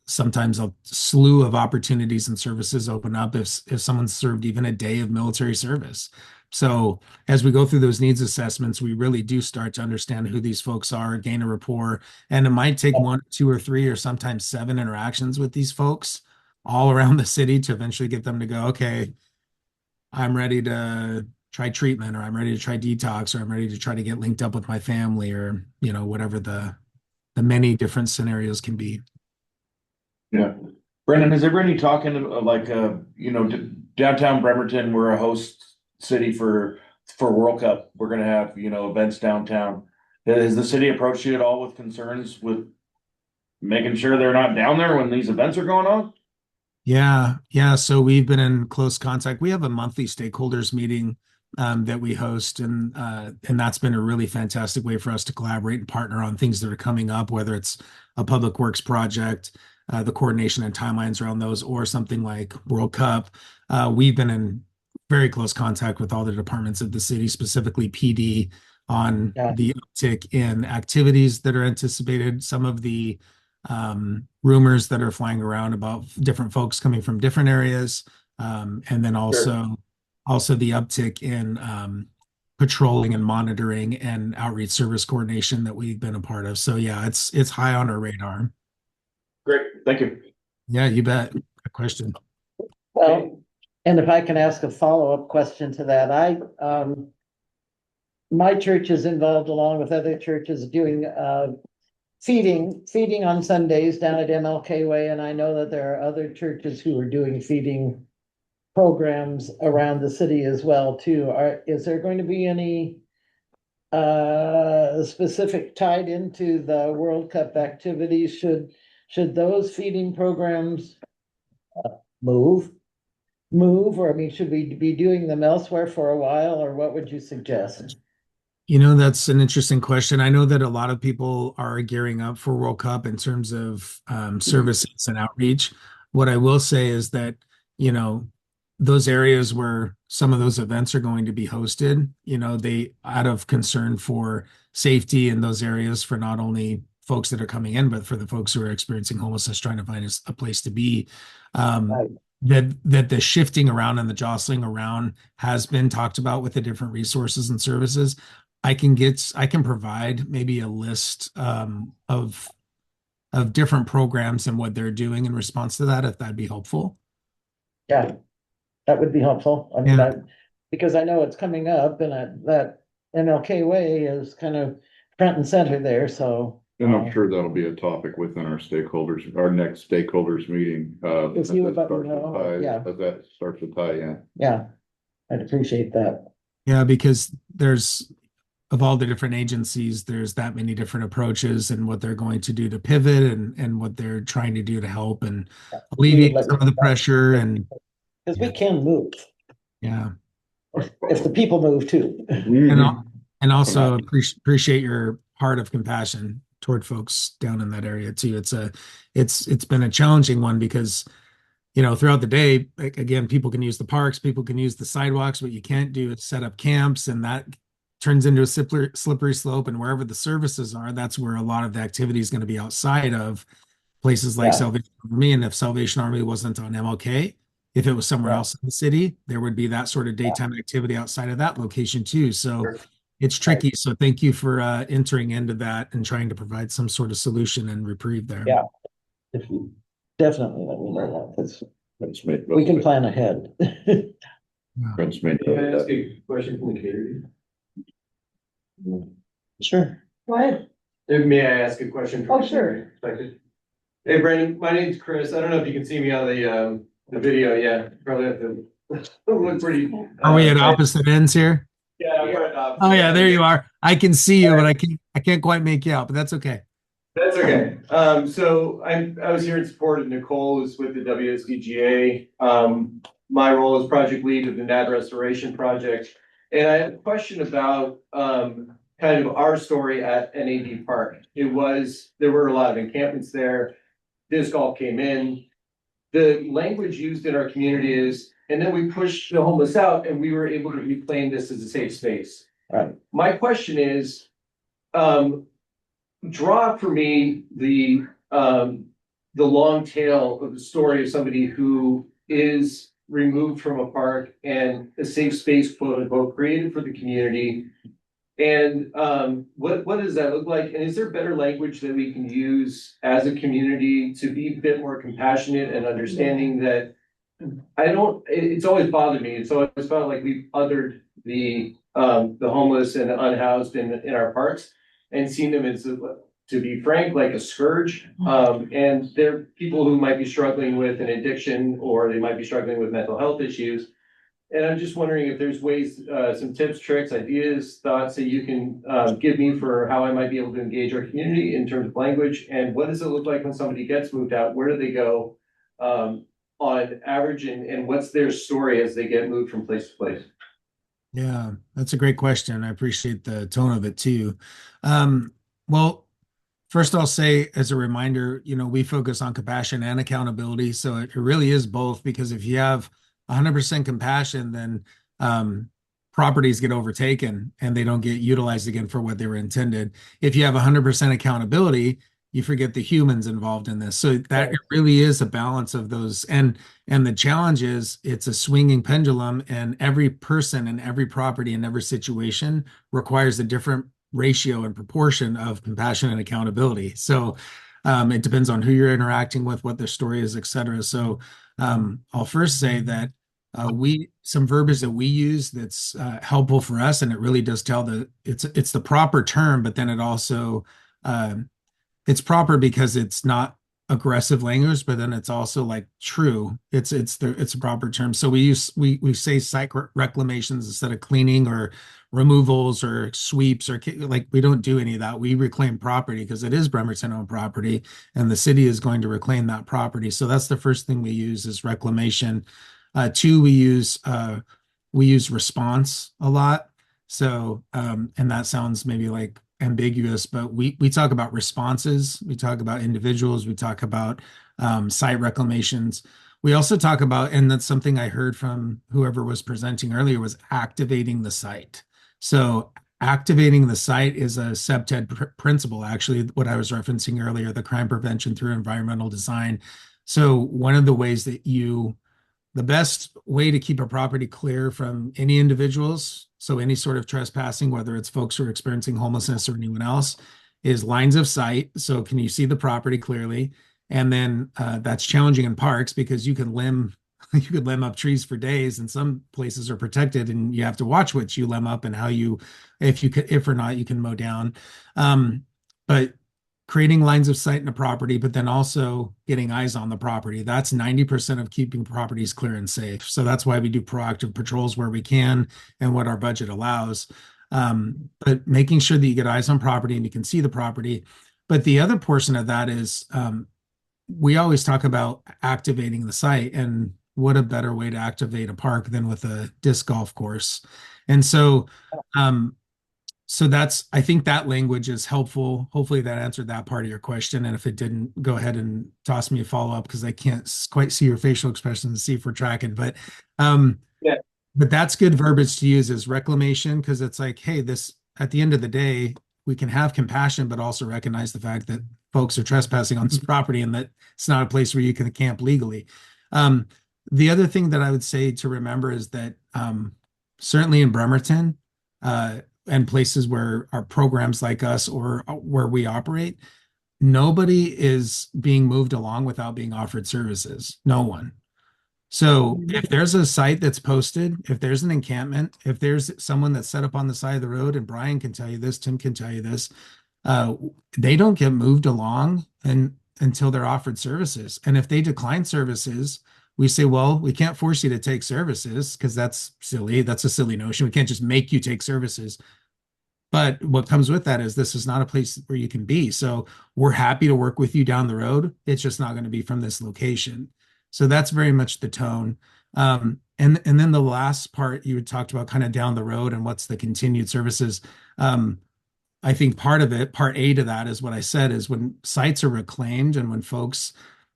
sometimes a slew of opportunities and services open up if someone's served even a day of military service. So as we go through those needs assessments, we really do start to understand who these folks are, gain a rapport, and it might take 1, 2, or 3, or sometimes 7 interactions with these folks all around the city to eventually get them to go, okay, I'm ready to try treatment, or I'm ready to try detox, or I'm ready to try to get linked up with my family, or, whatever the many different scenarios can be. Yeah. Brendan, has there been any talking like, downtown Bremerton, we're a host city for World Cup. We're going to have, events downtown. Has the city approached you at all with concerns with making sure they're not down there when these events are going on? Yeah. So we've been in close contact. We have a monthly stakeholders meeting that we host, and that's been a really fantastic way for us to collaborate and partner on things that are coming up, whether it's a public works project, the coordination and timelines around those, or something like World Cup. We've been in very close contact with all the departments of the city, specifically PD, on the uptick in activities that are anticipated. Some of the rumors that are flying around about different folks coming from different areas, and then also the uptick in patrolling and monitoring and outreach service coordination that we've been a part of. So yeah, it's high on our radar. Great, thank you. Yeah, you bet. Good question. Well, and if I can ask a follow-up question to that, my church is involved along with other churches doing feeding on Sundays down at MLK Way, and I know that there are other churches who are doing feeding programs around the city as well too. Is there going to be any specific tied into the World Cup activities, should those feeding programs move? Or I mean, should we be doing them elsewhere for a while, or what would you suggest? You know, that's an interesting question. I know that a lot of people are gearing up for World Cup in terms of services and outreach. What I will say is that, you know, those areas where some of those events are going to be hosted, you know, they, out of concern for safety in those areas for not only folks that are coming in, but for the folks who are experiencing homelessness, trying to find a place to be. Right. That the shifting around and the jostling around has been talked about with the different resources and services. I can provide maybe a list of different programs and what they're doing in response to that, if that'd be helpful. Yeah, that would be helpful. I mean, Yeah. because I know it's coming up and that MLK Way is kind of front and center there, so. And I'm sure that'll be a topic within our stakeholders, our next stakeholders meeting. If you would let me know, yeah. As that starts to tie in. Yeah, I'd appreciate that. Yeah, because there's of all the different agencies, there's that many different approaches and what they're going to do to pivot and what they're trying to do to help and alleviate some of the pressure and Because we can move, yeah. if the people move too. And also appreciate your heart of compassion toward folks down in that area too. It's been a challenging one because, you know, throughout the day, like, again, people can use the parks, people can use the sidewalks. What you can't do is set up camps, and that turns into a slippery slope. And wherever the services are, that's where a lot of the activity is going to be outside of places like Salvation Army. And if Salvation Army wasn't on MLK, if it was somewhere else in the city, there would be that sort of daytime activity outside of that location too. So it's tricky. So thank you for entering into that and trying to provide some sort of solution and reprieve there. Yeah. Definitely let me know that, Let's make. we can plan ahead. Let's make. Can I ask a question from the community? Sure. Go ahead. May I ask a question? Oh, sure. Hey, Brandon, my name's Chris. I don't know if you can see me on the video. Yeah, probably have to look pretty. Are we at opposite ends here? Yeah, we're at opposite. Oh yeah, there you are. I can see you, but I can't quite make you out, but that's okay. That's okay. So I was here in support of Nicole, who's with the WSDGA. My role is project lead of the NAD restoration project. And I had a question about kind of our story at NAD Park. There were a lot of encampments there. Disc golf came in. The language used in our community is, and then we pushed the homeless out and we were able to reclaim this as a safe space. Right. My question is, draw for me the long tail of the story of somebody who is removed from a park and a safe space, quote unquote, created for the community. And what does that look like? And is there better language that we can use as a community to be a bit more compassionate and understanding that it's always bothered me. It's always felt like we've othered the homeless and the unhoused in our parks and seen them as, to be frank, like a scourge. And they're people who might be struggling with an addiction, or they might be struggling with mental health issues. And I'm just wondering if there's ways, some tips, tricks, ideas, thoughts that you can give me for how I might be able to engage our community in terms of language. And what does it look like when somebody gets moved out? Where do they go on average? And what's their story as they get moved from place to place? Yeah, that's a great question. I appreciate the tone of it too. Well, first I'll say as a reminder, you know, we focus on compassion and accountability. So it really is both, because if you have 100% compassion, then properties get overtaken and they don't get utilized again for what they were intended. If you have 100% accountability, you forget the humans involved in this. So that it really is a balance of those. And the challenge is it's a swinging pendulum, and every person and every property and every situation requires a different ratio and proportion of compassion and accountability. So it depends on who you're interacting with, what their story is, et cetera. So I'll first say that some verbiage that we use that's helpful for us, and it really does tell it's the proper term, but then it also it's proper because it's not aggressive language, but then it's also like true. It's a proper term. So we say site reclamations instead of cleaning or removals or sweeps or like we don't do any of that. We reclaim property because it is Bremerton owned property and the city is going to reclaim that property. So that's the first thing we use is reclamation. Two, we use response a lot. So, and that sounds maybe like ambiguous, but we talk about responses, we talk about individuals, we talk about site reclamations. We also talk about, and that's something I heard from whoever was presenting earlier, was activating the site. So activating the site is a CPTED principle, actually, what I was referencing earlier, the crime prevention through environmental design. So one of the ways that the best way to keep a property clear from any individuals, so any sort of trespassing, whether it's folks who are experiencing homelessness or anyone else, is lines of sight. So can you see the property clearly? And then that's challenging in parks because you could limb up trees for days, and some places are protected, and you have to watch what you limb up and how if or not you can mow down. But creating lines of sight in a property, but then also getting eyes on the property. That's 90% of keeping properties clear and safe. So that's why we do proactive patrols where we can and what our budget allows. But making sure that you get eyes on property and you can see the property. But the other portion of that is we always talk about activating the site, and what a better way to activate a park than with a disc golf course. And so I think that language is helpful. Hopefully that answered that part of your question. And if it didn't, go ahead and toss me a follow-up because I can't quite see your facial expressions to see if we're tracking. But Yeah. But that's good verbiage to use as reclamation, because it's like, hey, this at the end of the day, we can have compassion, but also recognize the fact that folks are trespassing on this property and that it's not a place where you can camp legally. The other thing that I would say to remember is that certainly in Bremerton, and places where our programs like us or where we operate, nobody is being moved along without being offered services. No one. So if there's a site that's posted, if there's an encampment, if there's someone that's set up on the side of the road, and Brian can tell you this, Tim can tell you this, they don't get moved along until they're offered services. And if they decline services, we say, well, we can't force you to take services because that's silly. That's a silly notion. We can't just make you take services. But what comes with that is this is not a place where you can be. So we're happy to work with you down the road. It's just not going to be from this location. So that's very much the tone. And then the last part you had talked about kind of down the road and what's the continued services. I think part of it, part A to that is what I said is when sites are reclaimed and when folks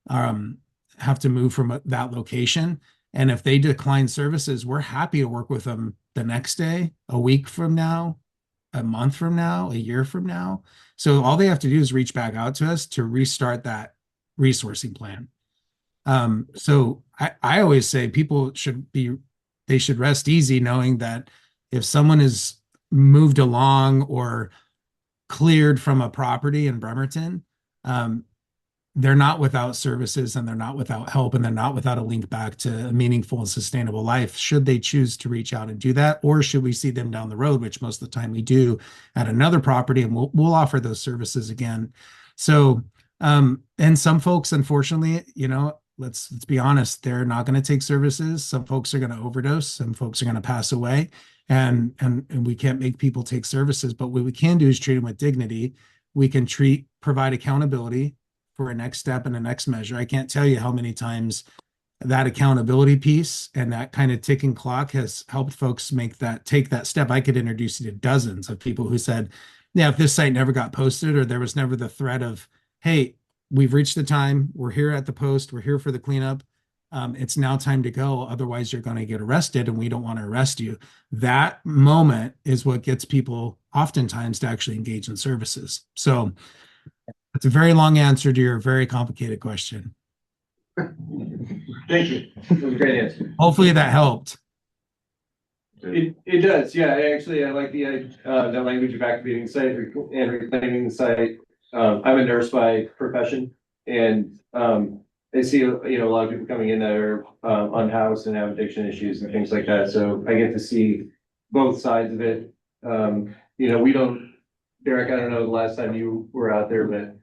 have to move from that location. And if they decline services, we're happy to work with them the next day, a week from now, a month from now, a year from now. So all they have to do is reach back out to us to restart that resourcing plan. So I always say people should rest easy knowing that if someone is moved along or cleared from a property in Bremerton, they're not without services and they're not without help and they're not without a link back to a meaningful and sustainable life should they choose to reach out and do that, or should we see them down the road, which most of the time we do at another property, and we'll offer those services again. So and some folks, unfortunately, let's be honest, they're not going to take services. Some folks are going to overdose, some folks are going to pass away, and we can't make people take services, but what we can do is treat them with dignity. We can provide accountability for a next step and a next measure. I can't tell you how many times that accountability piece and that kind of ticking clock has helped folks take that step. I could introduce you to dozens of people who said, yeah, if this site never got posted or there was never the threat of, hey, we've reached the time, we're here at the post, we're here for the cleanup, it's now time to go, otherwise you're going to get arrested and we don't want to arrest you. That moment is what gets people oftentimes to actually engage in services. So it's a very long answer to your very complicated question. Thank you. That was a great answer. Hopefully that helped. It does, yeah. I like the language of activating the site and reclaiming the site. I'm a nurse by profession, and I see a lot of people coming in that are unhoused and have addiction issues and things like that. So I get to see both sides of it. We don't, Derek, I don't know the last time you were out there, but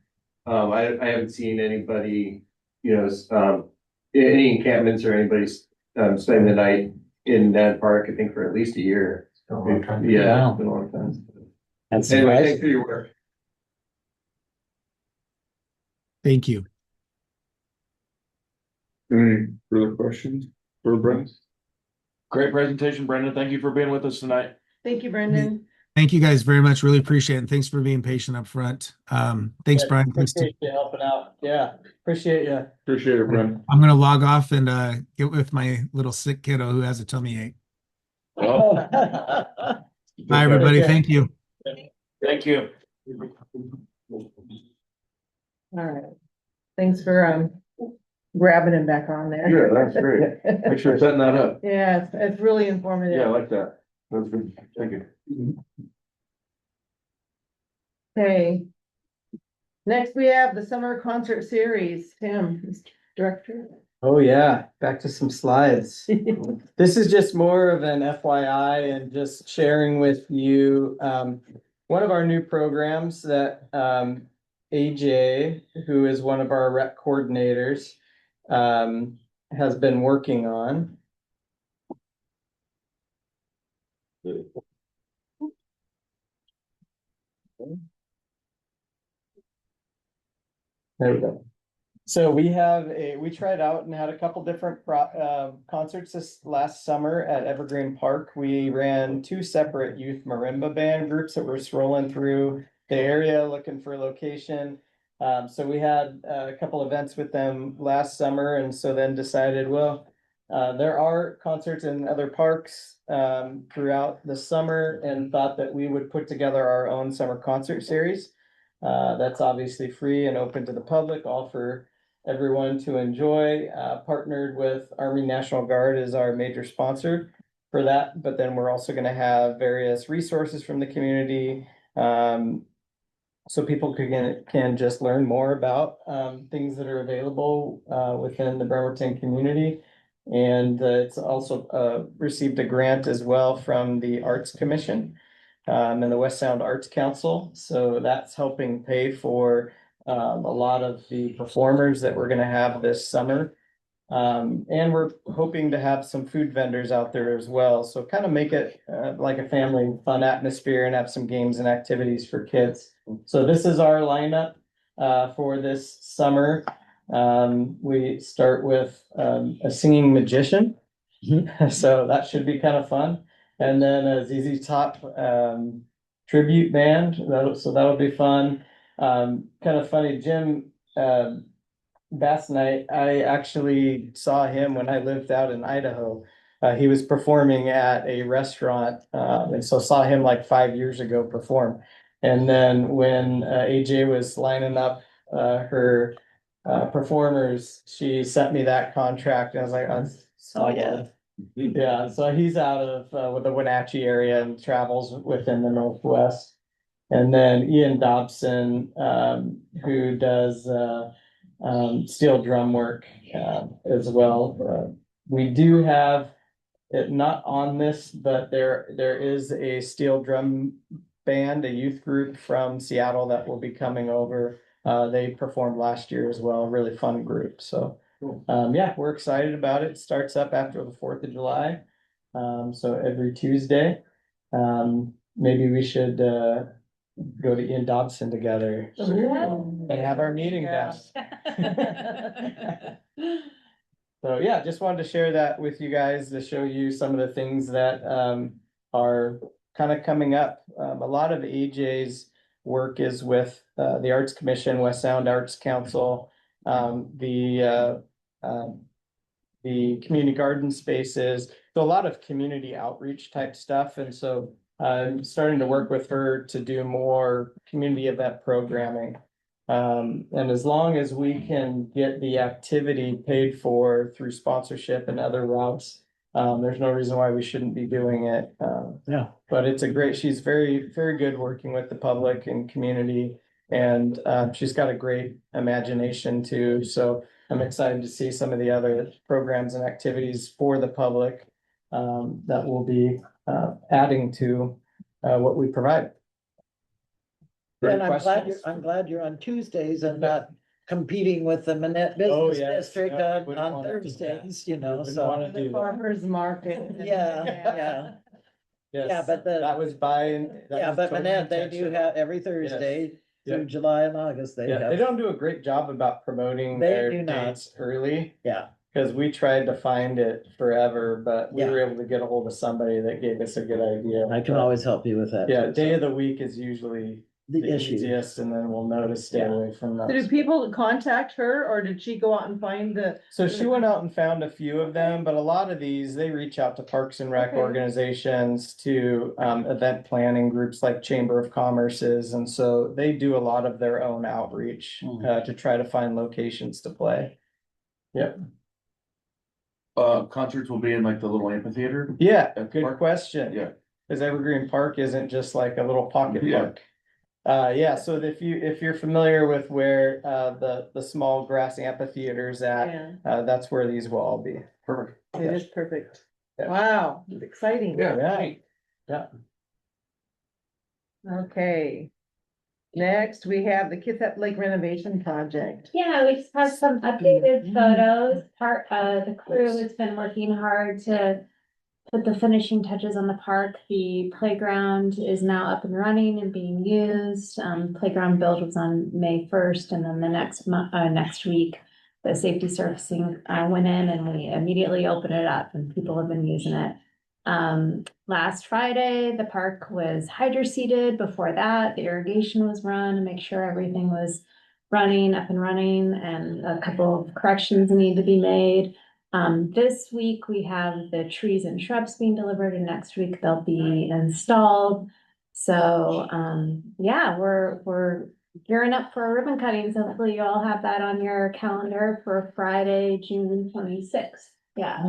I haven't seen anybody, any encampments or anybody, spending the night in that park, I think for at least a year. Yeah, it's been a long time. That's Anyway, nice. thanks for your work. Thank you. Any further questions for Brent? Great presentation, Brendan. Thank you for being with us tonight. Thank you, Brendan. Thank you guys very much. Really appreciate it. And thanks for being patient up front. Thanks, Yeah, Brian. Thanks. Appreciate you helping out. Yeah, appreciate you. Appreciate it, Brent. I'm gonna log off and get with my little sick kiddo who has a tummy ache. Oh. Bye, everybody. Take care. Thank you. Thank you. All right. Thanks for grabbing him back on there. Yeah, that's great. Thanks for setting that up. Yeah, it's really Yeah, I informative. like that. That's good. Thank you. Okay. Next, we have the summer concert series. Tim, director. Oh, yeah, back to some slides. This is just more of an FYI and just sharing with you, one of our new programs that, AJ, who is one of our rec coordinators, has been working on. There we go. So we tried out and had a couple different concerts this last summer at Evergreen Park. We ran 2 separate youth marimba band groups that were strolling through the area looking for a location. So we had a couple events with them last summer, and so then decided, well, there are concerts in other parks throughout the summer, and thought that we would put together our own summer concert series. That's obviously free and open to the public, all for everyone to enjoy. Partnered with Army National Guard as our major sponsor for that, but then we're also gonna have various resources from the community. So people can just learn more about things that are available within the Bremerton community. And it's also received a grant as well from the Arts Commission and the West Sound Arts Council. So that's helping pay for a lot of the performers that we're gonna have this summer. And we're hoping to have some food vendors out there as well. So kind of make it like a family fun atmosphere and have some games and activities for kids. So this is our lineup for this summer. We start with a singing magician. So that should be kind of fun. And then a ZZ Top tribute band. So that'll be fun. Kind of funny, Jim Bass Night, I actually saw him when I lived out in Idaho. He was performing at a restaurant, and so saw him like 5 years ago perform. And then when AJ was lining up her performers, she sent me that contract, and I was like, oh yeah. Yeah, so he's out of with the Wenatchee area and travels within the Northwest. And then Ian Dobson, who does steel drum work as well. We do have it not on this, but there is a steel drum band, a youth group from Seattle that will be coming over. They performed last year as well, really fun group. So yeah, we're excited about it. Starts up after the 4th of July. So every Tuesday. Maybe we should go to Ian Dobson together and have our meeting down. So yeah, just wanted to share that with you guys to show you some of the things that are kind of coming up. A lot of AJ's work is with the Arts Commission, West Sound Arts Council, the community garden spaces, so a lot of community outreach type stuff. And so I'm starting to work with her to do more community event programming. And as long as we can get the activity paid for through sponsorship and other routes, there's no reason why we shouldn't be doing it. Yeah. But she's very, very good working with the public and community. And she's got a great imagination too. So I'm excited to see some of the other programs and activities for the public that will be adding to what we provide. Great And questions. I'm glad you're on Tuesdays and not competing with the Manette Oh, Business yes. District Yeah, on, wouldn't on wanna do that. Thursdays, you know, Wouldn't so. wanna do The that. farmer's market. Yeah. Yes, Yeah, but that was by. that Yeah, was but totally Manette, they do intentional. have every Thursday Yeah. through July and August, they Yeah, they have, don't do a great job about promoting They their do not. dates early. yeah. Cause we tried to find it forever, but we Yeah. were able to get a hold of somebody that gave us a good idea. I can always help you with that. Yeah, too, day so. of the week is usually The the issue. easiest, and then we'll know to stay Yeah. away from So do those. people contact her or did she go out and find the? So she went out and found a few of them, but a lot of these, they reach out to Parks and Rec Okay. organizations, to event planning groups like Chamber of Commerce's, and so they do a lot of their own outreach to try to find locations to play. Yep. Concerts will be in like the little amphitheater. Yeah, At good Park? question. Yeah. Cause Evergreen Park isn't just like a little pocket Yeah. park. Yeah, so if you're familiar with where the small grass amphitheater's at, Yeah, that's where these will all be. Perfect. it is perfect. Yeah. Wow, exciting. Yeah. Okay. Next, we have the Kitsap Lake renovation project. Yeah, we just have some updated photos. The crew has been working hard to put the finishing touches on the park. The playground is now up and running and being used. Playground build was on May 1st, and then the next week, the safety surfacing, went in and we immediately opened it up and people have been using it. Last Friday, the park was hydro seeded. Before that, the irrigation was run to make sure everything was up and running, and a couple of corrections need to be made. This week we have the trees and shrubs being delivered, and next week they'll be installed. So, yeah, we're gearing up for a ribbon cutting. So hopefully you all have that on your calendar for Friday, June 26th. Yeah.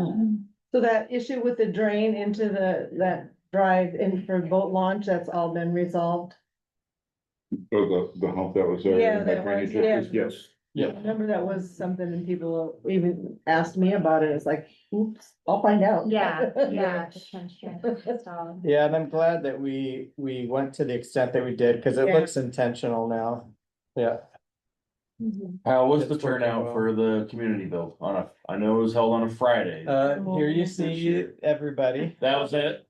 So that issue with the drain into that drive in for boat launch, that's all been resolved? Oh, the hump that was there. Yeah, and that drainage was, yeah. issues, Yes. Yeah. Remember that was something and people even asked me about it. It's like, oops, I'll find out. Yeah, yeah. So, Yeah, and I'm glad that we went to the extent that we did, cause it Yeah. looks intentional now. Yeah. How was the It's working turnout well. for the community build I know it was held on a Friday. Here you see everybody. That was it.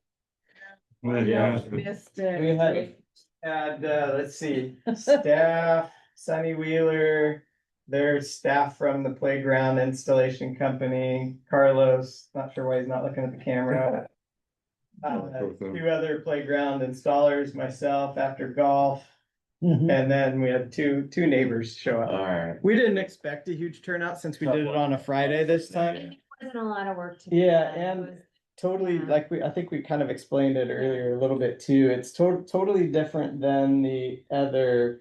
Yeah. Missed We it. had, let's see, staff, Sunny Wheeler, there's staff from the playground installation company, Carlos, not sure why he's not looking at the camera. Two other playground installers, myself after golf, Mhm. and then we had two neighbors show up. Alright. We didn't expect a huge turnout since we did it on a Friday this time. it wasn't a lot of work to do. Yeah, It and was- totally, like I think we kind of explained it earlier a little bit too. It's totally different than the other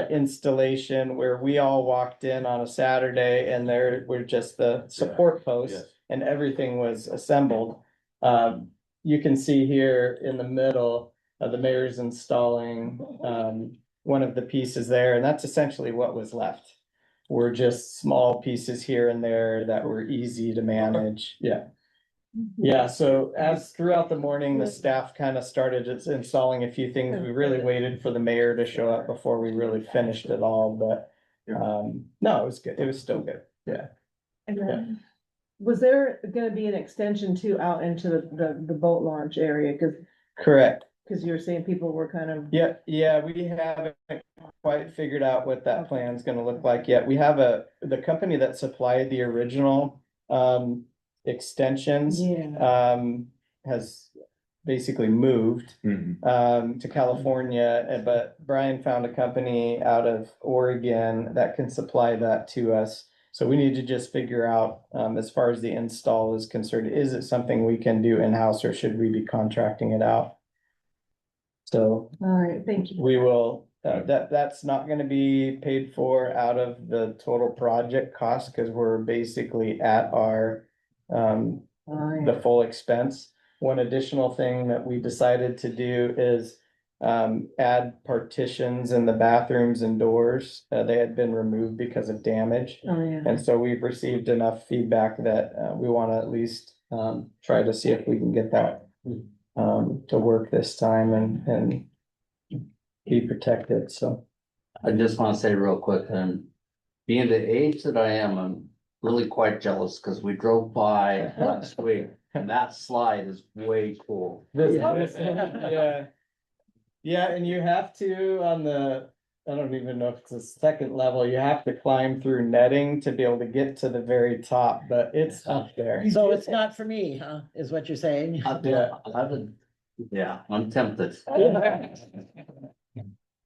installation where we all walked in on a Saturday and there were just the support posts Yes. and everything was assembled. You can see here in the middle, the mayor's installing one of the pieces there, and that's essentially what was left. Were just small pieces here and there that were easy to manage. Yeah. Yeah, so as throughout the morning, the staff kind of started installing a few things. We really waited for the mayor to show up before we really finished it all, but no, it was good. It was still good. Yeah. And then, was there gonna be an extension too out into the boat launch area? Correct. Cause you were saying people were kind of. Yeah, we haven't quite figured out what that plan is gonna look like yet. We have the company that supplied the original extensions Yeah. has basically moved to California, but Brian found a company out of Oregon that can supply that to us. So we need to just figure out, as far as the install is concerned, is it something we can do in-house or should we be contracting it out? So All right, thank you. we will, that's not gonna be paid for out of the total project cost, cause we're basically at our the full expense. One additional thing that we decided to do is add partitions in the bathrooms and doors. They had been removed because of damage. Oh, yeah. And so we've received enough feedback that we wanna at least try to see if we can get that to work this time and be protected, so. I just wanna say real quick, and being the age that I am, I'm really quite jealous, cause we drove by last week. And that slide is way cool. Yeah. Yeah, and you have to on the, I don't even know if it's a second level, you have to climb through netting to be able to get to the very top, but it's up there. So it's not for me, huh, is what you're saying? Yeah, I'm tempted.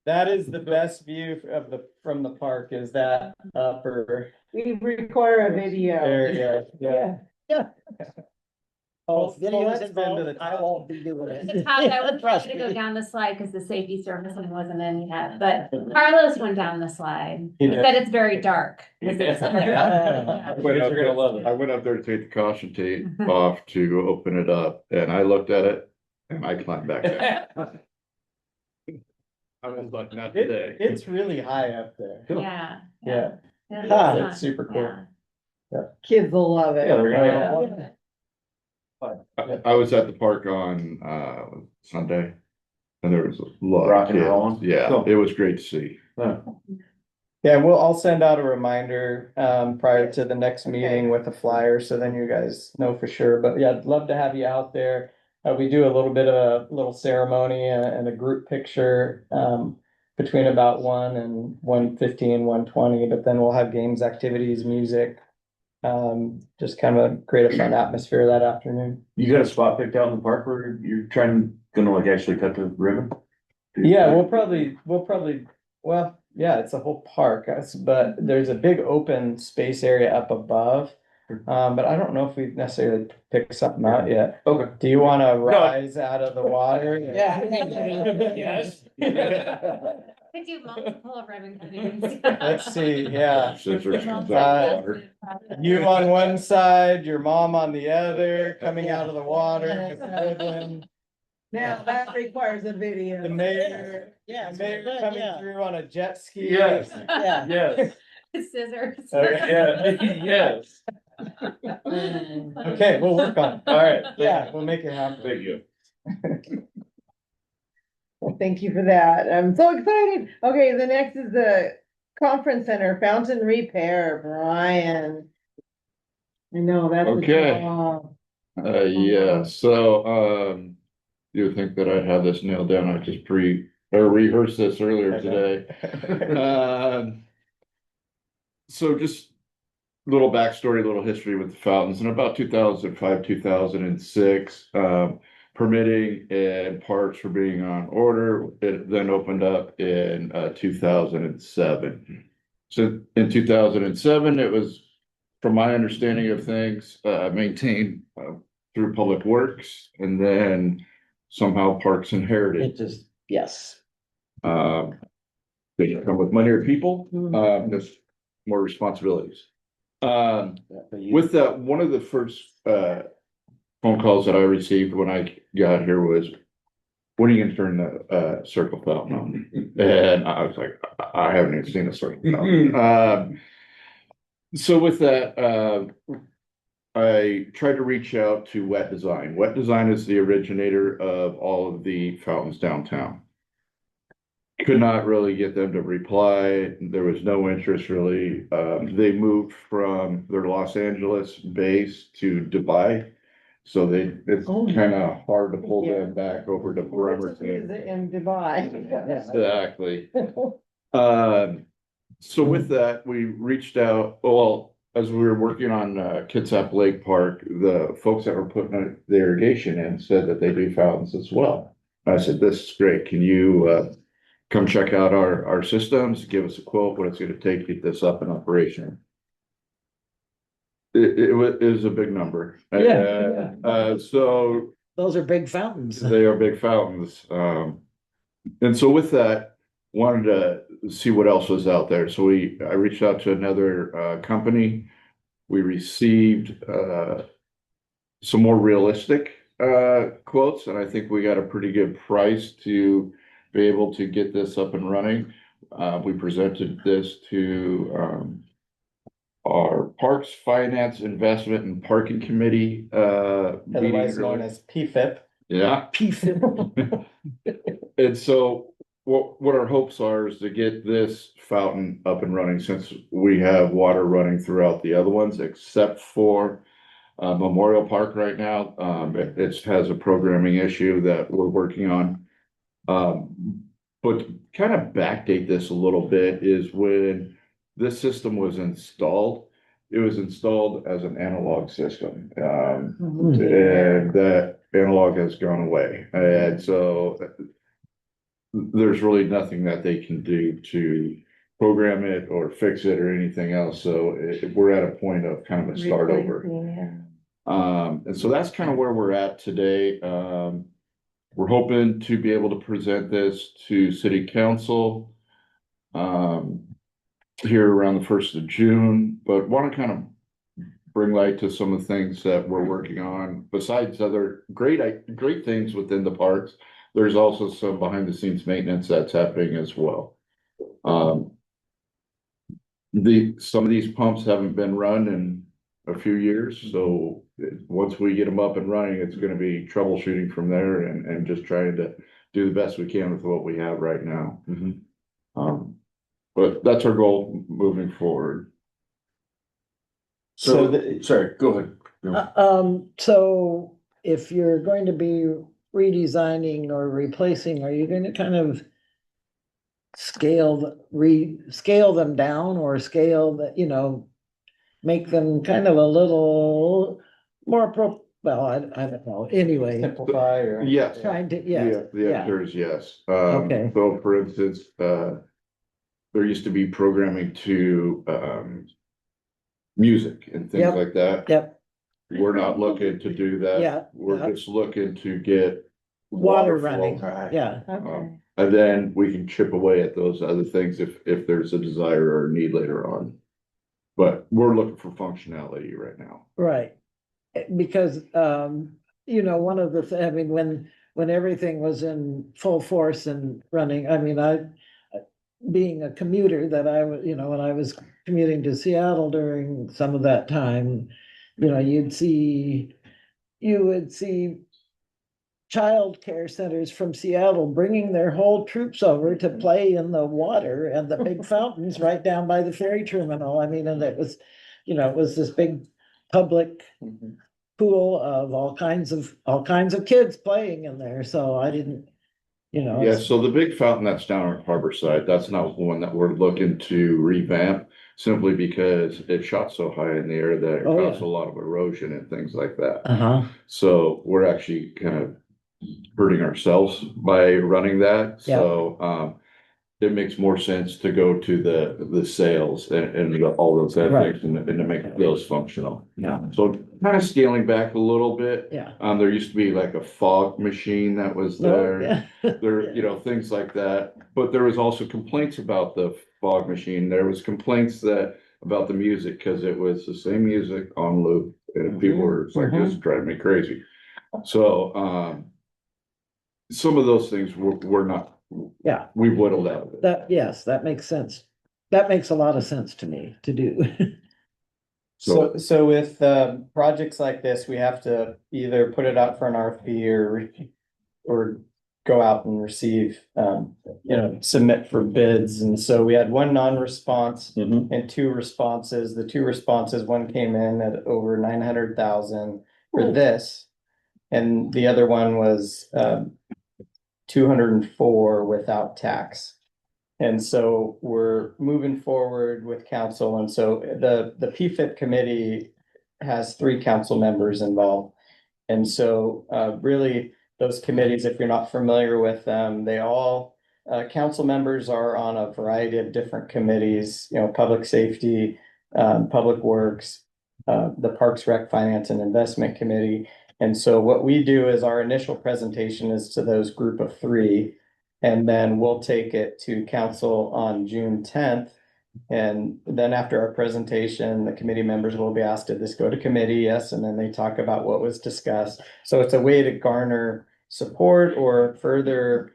That is the best view of from the park is that upper We require a video. area, yeah. Yeah. Oh, Well, videos let's been to involved, the I top. won't be doing it. The top, I was Trust trying to go me. down the slide because the safety servicing wasn't in yet, but Carlos went down the slide. He He did. said it's very dark. I went up there- I went up there to take the caution tape off to open it up, and I looked at it, and I climbed back down. I was like, not today. It's really high up there. Yeah. Yeah, It's Ah, fun. it's super cool. Yeah. Kids will love it. Yeah, they're Oh, gonna. I was at the park on Sunday, and there was a lot of Rocking and kids. rolling? Yeah, Cool. it was great to see. Yeah, I'll send out a reminder prior to the next meeting with a flyer, so then you guys know for sure, but yeah, I'd love to have you out there. We do a little bit of a little ceremony and a group picture between about 1 and 1:15, 1:20, but then we'll have games, activities, music. Just kind of create a fun atmosphere that afternoon. You got a spot picked out in the park where you're gonna like actually cut the ribbon? Yeah, we'll probably, well, yeah, it's a whole park, but there's a big open space area up above. But I don't know if we've necessarily picked something out yet. Okay. Do you wanna rise out of the water? Yeah. Yes. We do multiple ribbon cuttings. Let's see, yeah. Scissors comes out of the water. You on one side, your mom on the other, coming out of the water. with the ribbon. Now, that requires a video. The mayor, Yeah. the mayor coming through on a jet ski. Yes. Yeah. Yes. Scissors. Okay. Yeah, yes. Okay, we'll work on it. All right. Yeah, we'll make it happen. Thank you. Well, thank you for that. I'm so excited. Okay, the next is the conference center fountain repair, Brian. I know, that's. a Okay. job. Yeah, so, you would think that I'd have this nailed down, I just rehearsed this earlier today. So just little backstory, little history with the fountains. In about 2005, 2006, permitting and parks were being on order. It then opened up in 2007. So in 2007, it was, from my understanding of things, maintained through Public Works, and then somehow Parks inherited. It just, yes. They come with money or people, there's more responsibilities. With that, one of the first phone calls that I received when I got here was, when are you gonna turn the circle fountain on? And I was like, I haven't even seen a circle fountain. So with that, I tried to reach out to Wet Design. Wet Design is the originator of all of the fountains downtown. Could not really get them to reply. There was no interest really. They moved from their Los Angeles base to Dubai. So it's kind of hard to pull them back over to Bremerton. In Dubai. Exactly. So with that, we reached out, well, as we were working on Kitsap Lake Park, the folks that were putting the irrigation in said that they do fountains as well. I said, this is great. Can you come check out our systems, give us a quote, what it's gonna take to get this up and operational? It was a big number. So Those are big fountains. they are big fountains. And so with that, wanted to see what else was out there. So I reached out to another company. We received some more realistic quotes, and I think we got a pretty good price to be able to get this up and running. We presented this to our Parks Finance Investment and Parking Committee Otherwise known as PFIP. yeah. PFIP. And so what our hopes are is to get this fountain up and running, since we have water running throughout the other ones, except for Memorial Park right now. It has a programming issue that we're working on. But kind of backdate this a little bit is when this system was installed, it was installed as an analog system. And that analog has gone away. And so there's really nothing that they can do to program it or fix it or anything else. So we're at a point of kind of a start over. And so that's kind of where we're at today. We're hoping to be able to present this to city council here around the 1st of June, but want to kind of bring light to some of the things that we're working on. Besides other great things within the parks, there's also some behind the scenes maintenance that's happening as well. Some of these pumps haven't been run in a few years, so once we get them up and running, it's going to be troubleshooting from there and just trying to do the best we can with what we have right now. But that's our goal moving forward. Sorry, go ahead. So if you're going to be redesigning or replacing, are you going to kind of scale them down, or scale that, you know, make them kind of a little more well, I don't know, anyway. Simplify or? Yes. Trying to, Yeah, the answer is yes. Okay. So for instance, there used to be programming to music and things Yep. like that. Yep, We're not looking to do that. Yeah, We're yeah. just looking to get water flow. running, yeah, Okay. And then we can chip away at those other things if there's a desire or need later on. But we're looking for functionality right now. right. Because, you know, one of the, I mean, when everything was in full force and running, I mean, being a commuter that I was, you know, when I was commuting to Seattle during some of that time, you know, you would see childcare centers from Seattle bringing their whole troops over to play in the water and the big fountains right down by the ferry terminal. I mean, and it was, you know, it was this big public pool of all kinds of kids playing in there. So I didn't, you know. Yeah, so the big fountain that's down on Harborside, that's not one that we're looking to revamp, simply because it shot so high in the air that it Oh, yeah. caused a lot of erosion and things like that. Uh-huh. So we're actually kind of hurting ourselves by running that. Yeah. So it makes more sense to go to the sales and all those other Right. things and to make those functional. Yeah. So kind of scaling back a little bit. Yeah. There used to be like a fog machine that was Oh, there. yeah. There, you know, things like that. But there was also complaints about the fog machine. There was complaints about the music, because it was the same music on loop and people were like, this is driving me crazy. So, some of those things were not, Yeah. we whittled out of it. Yes, that makes sense. That makes a lot of sense to me to do. So with projects like this, we have to either put it out for an RFP or go out and receive, submit for bids. And so we had one non-response and two responses. The two responses, one came in at over 900,000 for this. And the other one was 204 without tax. And so we're moving forward with council. And so the PFIP committee has 3 council members involved. And so really those committees, if you're not familiar with them, they all, council members are on a variety of different committees, you know, public safety, public works, the Parks Rec Finance and Investment Committee. And so what we do is our initial presentation is to those group of 3, and then we'll take it to council on June 10th. And then after our presentation, the committee members will be asked, did this go to committee? Yes. And then they talk about what was discussed. So it's a way to garner support or further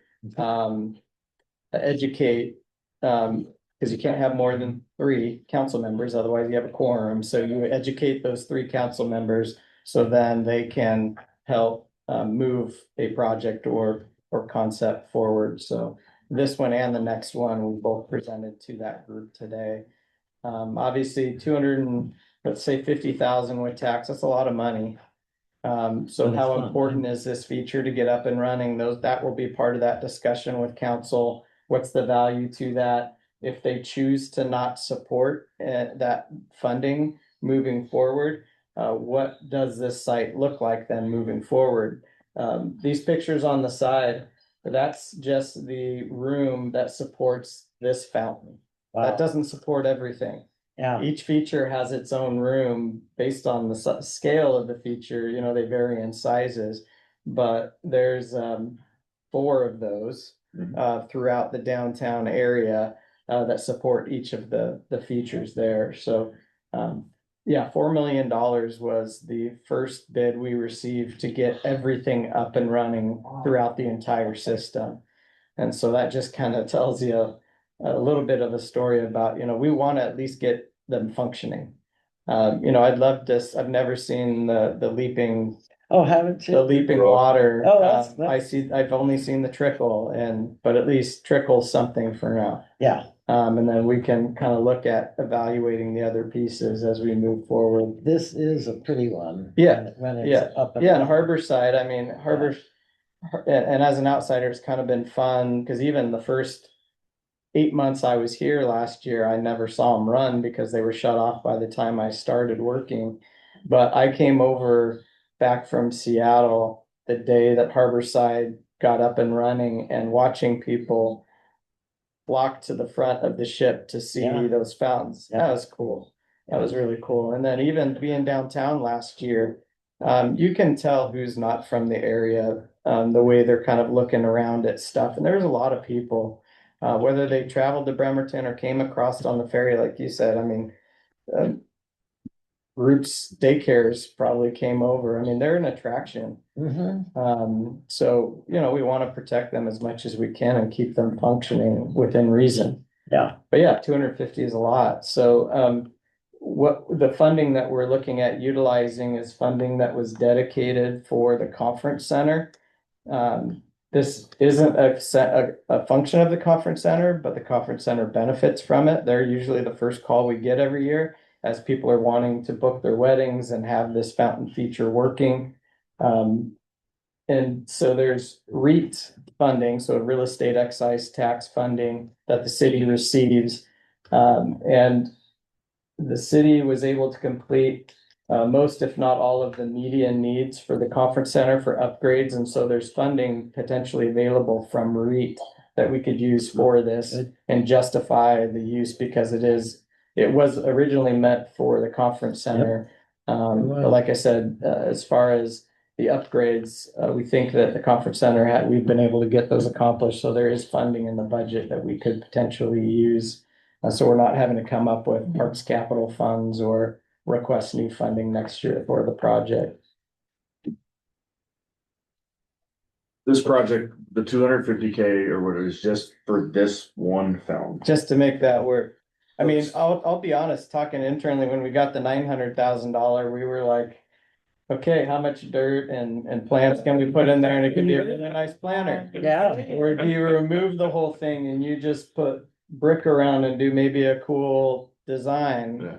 educate, because you can't have more than 3 council members, otherwise you have a quorum. So you educate those 3 council members, so then they can help move a project or concept forward. So this one and the next one, we both presented to that group today. Obviously, 200 and, let's say 50,000 with tax, that's a lot of money. So But it's how fun, important is this feature to get up and running? That will be part of that discussion with council. What's the value to that? If they choose to not support that funding moving forward, what does this site look like then moving forward? These pictures on the side, that's just the room that supports this fountain. That Wow, doesn't support everything. yeah, Each feature has its own room based on the scale of the feature, you know, they vary in sizes. But there's 4 of those throughout the downtown area that support each of the features there. So yeah, $4 million was the first bid we received to get everything up and running throughout the entire system. And so that just kind of tells you a little bit of a story about, you know, we want to at least get them functioning. You know, I'd love this. I've never seen the leaping, oh, haven't the you? leaping water. Oh, that's- I've only seen the trickle but at least trickle something for now. Yeah, And then we can kind of look at evaluating the other pieces as we move forward. this is a pretty one. Yeah, When it's yeah, up and yeah, and running. Harbor Side, I mean, and as an outsider, it's kind of been fun, because even the first 8 months I was here last year, I never saw them run because they were shut off by the time I started working. But I came over back from Seattle the day that Harborside got up and running, and watching people flock to the front of the ship to see Yeah. those fountains. That was cool. That was really cool. And then even being downtown last year, you can tell who's not from the area, the way they're kind of looking around at stuff. And there's a lot of people, whether they traveled to Bremerton or came across on the ferry, like you said. I mean, Roots daycares probably came over. I mean, they're an attraction. Mhm. So, you know, we want to protect them as much as we can and keep them functioning within reason. Yeah, But yeah, 250 is a lot. So, what the funding that we're looking at utilizing is funding that was dedicated for the conference center. This isn't a function of the conference center, but the conference center benefits from it. They're usually the first call we get every year, as people are wanting to book their weddings and have this fountain feature working. And so there's REIT funding, so real estate excise tax funding that the city receives. And the city was able to complete most, if not all, of the media needs for the conference center for upgrades. And so there's funding potentially available from REIT that we could use for this Good. and justify the use, because it was originally meant for the conference center. But like I said, as far as the upgrades, we think that the conference center we've been able to get those accomplished. So there is funding in the budget that we could potentially use. So we're not having to come up with parks capital funds or request new funding next year for the project. This project, the 250K or what, is just for this one fountain. Just to make that work. I mean, I'll be honest, talking internally, when we got the $900,000, we were like, okay, how much dirt and plants can we put in there, and it could be a really nice planter? yeah, Or do you remove the whole thing and you just put brick around and do maybe a cool design?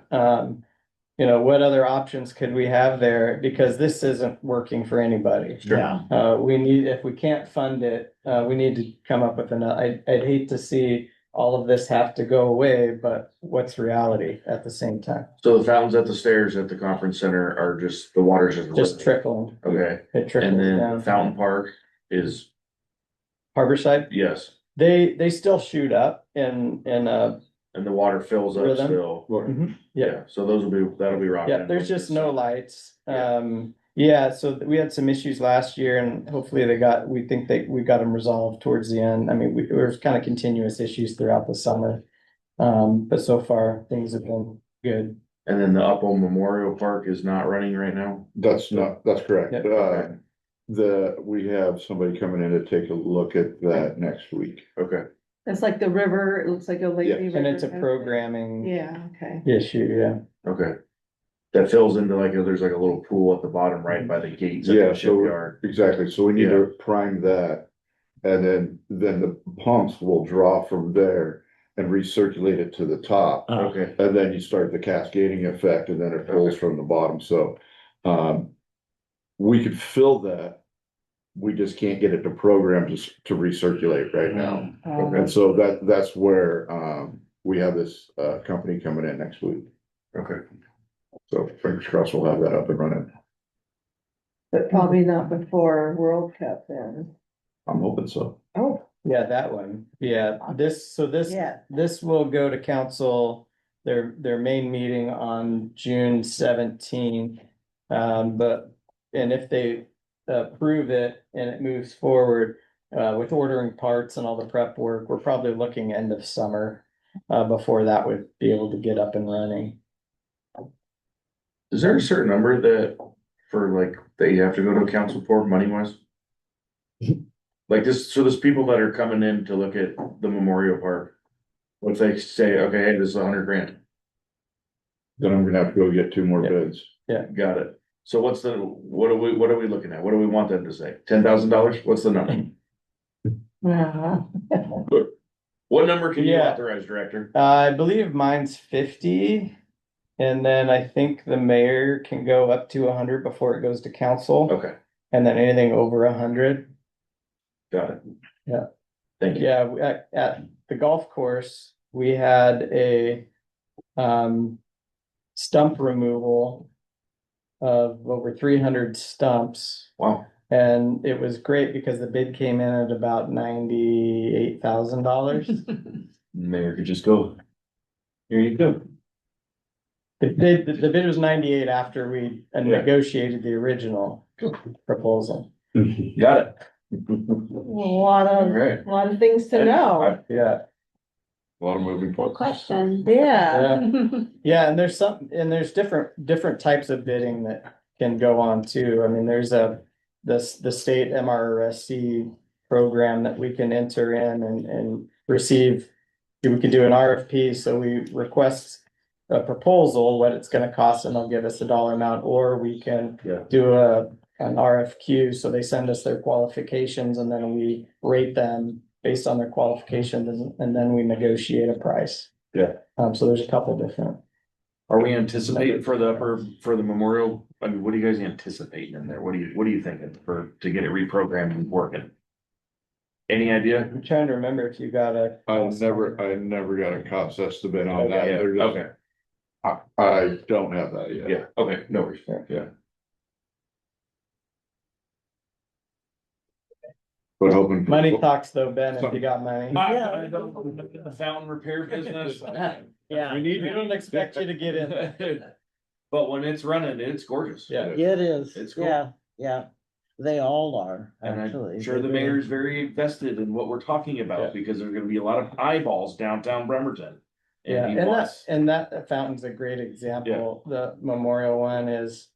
You know, what other options could we have there? Because this isn't working for anybody. yeah. If we can't fund it, we need to come up with I'd hate to see all of this have to go away, but what's reality at the same time? So the fountains at the stairs at the conference center are just, the water's Just trickling. Okay, It trickles and then down. Fountain Park is, Harborside, yes, they still shoot up in and the water fills up Rhythm. still. yeah. So that'll be rocking. Yeah, there's just no lights. Yeah, so we had some issues last year, and hopefully we think we got them resolved towards the end. I mean, there was kind of continuous issues throughout the summer. But so far, things have been good. And then the Upper Memorial Park is not running right now? That's correct. Yep. We have somebody coming in to take a look at that next week. Okay. It's like the river, it looks like a lake. Yeah. And it's a programming Yeah, okay. issue, yeah. Okay. That fills into there's like a little pool at the bottom right by the gates at Yeah, the so shipyard. exactly. So we need to prime that And then the pumps will draw from there and recirculate it to the top. Okay. And then you start the cascading effect and then it pulls from the bottom, so, we could fill that. We just can't get it to program to recirculate right now. And so that's where, we have this, company coming in next week. Okay. So fingers crossed we'll have that up and running. But probably not before World Cup then. I'm hoping so. Oh, Yeah, that one. Yeah, this yeah. this will go to council, their main meeting on June 17th. And if they approve it and it moves forward, with ordering parts and all the prep work, we're probably looking end of summer, before that would be able to get up and running. Is there a certain number that, for like, that you have to go to council for, money wise? Like this, so there's people that are coming in to look at the memorial park. If they say, okay, hey, this is $100,000, Then I'm gonna have to go get two more Yeah. bids. got it. So what are we looking at? What do we want them to say? $10,000? What's the number? What number can you Yeah. authorize, Director? I believe mine's 50. And then I think the mayor can go up to 100 before it goes to council. Okay, And then anything over 100. got it. Yeah. Thank you. Yeah, at the golf course, we had a stump removal of over 300 stumps. Wow. And it was great because the bid came in at about $98,000. Mayor could just go. Here you go. The bid was 98 after we negotiated the original proposal. Got it. A lot Right. of things to know. Yeah. A lot of moving Good parts. question. Yeah. Yeah, and there's different types of bidding that can go on too. I mean, there's the state MRSC program that we can enter in and receive. We can do an RFP, so we request a proposal, what it's gonna cost, and they'll give us a dollar amount, or we can do an RFQ, so they send us their qualifications and then we rate them based on their qualifications and then we negotiate a price. Yeah. So there's a couple different. Are we anticipating for the memorial? I mean, what are you guys anticipating in there? What are you thinking to get it reprogrammed and working? Any idea? I'm trying to remember if you got a. I never got a cost estimate on that. Yeah, They're just- okay, I don't have that yet. yeah, okay, no worries, yeah. But hoping. Money talks though, Ben, if you got money. The fountain repair business. Yeah, we don't expect you to get in. But when it's running, it's gorgeous. Yeah. It is, It's cool. yeah, they all are, And actually. I'm sure the mayor's very invested in what we're talking Yeah. about, because there's gonna be a lot of eyeballs downtown Bremerton. Yeah, he and wants- that fountain's a great example. The memorial one is.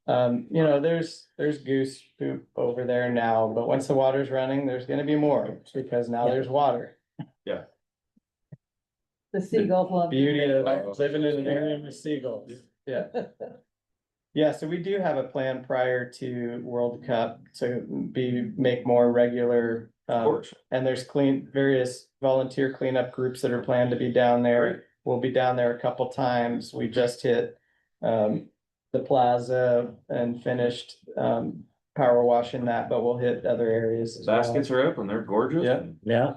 There's goose poop over there now, but once the water's running, there's gonna be more, because now there's water. The seagulls love. Beauty of living in an area with seagulls, yeah. Yeah, so we do have a plan prior to World Cup to make more regular, Of course. and there's various volunteer cleanup groups that are planned to be down there. We'll be down there a couple times. We just hit the plaza and finished power washing that, but we'll hit other areas as well. Baskets are up and they're gorgeous. Yeah. Yeah,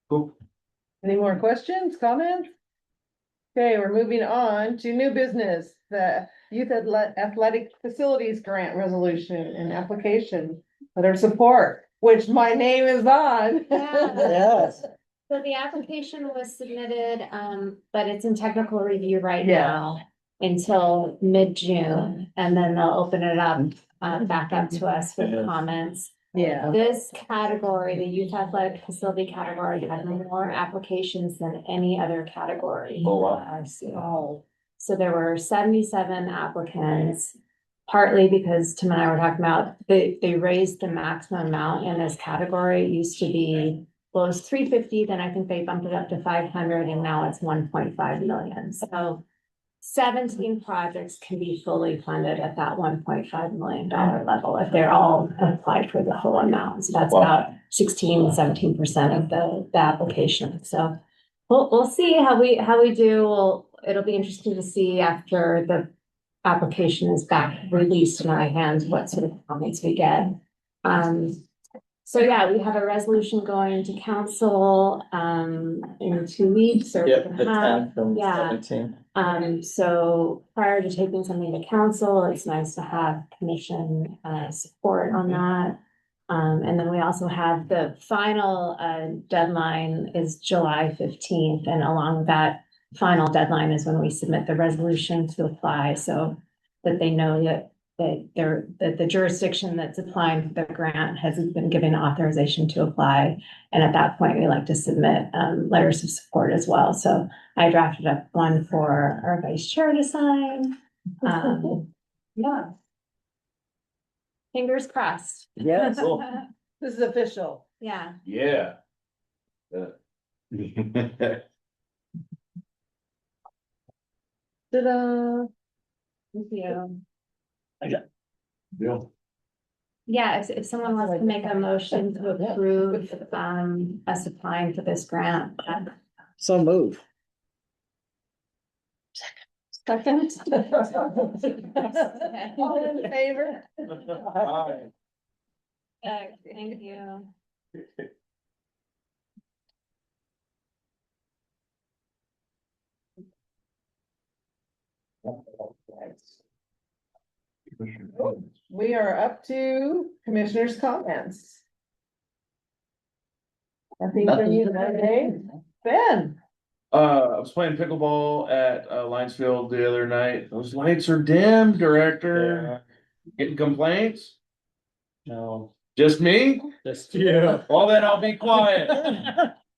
Cool. Any more questions, comments? Okay, we're moving on to new business, the Youth Athletic Facilities Grant Resolution and application letter support, which my name is on. yes, So the application was submitted, but it's in technical review right Yeah. now until mid-June, and then they'll open it up, back up to us with comments. Yeah, This category, the youth athletic facility category, had more applications than any other category. Oh, wow. I see. So there were 77 applicants, partly because Tim and I were talking about, they raised the maximum amount in this category. It used to be, well, it was 350, then I think they bumped it up to 500, and now it's 1.5 million. So 17 projects can be fully funded at that $1.5 million level if they're all applied for the full amount. So that's Wow. about 17% of the application. So we'll see how we do. It'll be interesting to see after the application is back released in our hands, what sort of comments we get. So yeah, we have a resolution going to council in 2 weeks or. Yep, the 10th and Yeah. 17th. So prior to taking something to council, it's nice to have commission support on that. And then we also have the final deadline is July 15th, and along with that final deadline is when we submit the resolution to apply, so that they know that the jurisdiction that's applying for the grant has been given authorization to apply. And at that point, we like to submit letters of support as well. So I drafted up one for our vice chair to sign. Yeah. Fingers crossed. Yes. Cool. This is official. Yeah. Yeah. Ta-da. Thank you. Yeah. Yeah, if someone wants to make a motion to approve us applying for this grant. So move. Second. All in favor? Thank you. We are up to commissioners' comments. Nothing from you today? Ben? I was playing pickleball at Linesfield the other night. Those lights are dim, director. Getting complaints? No, Just me? just you. Well, then I'll be quiet.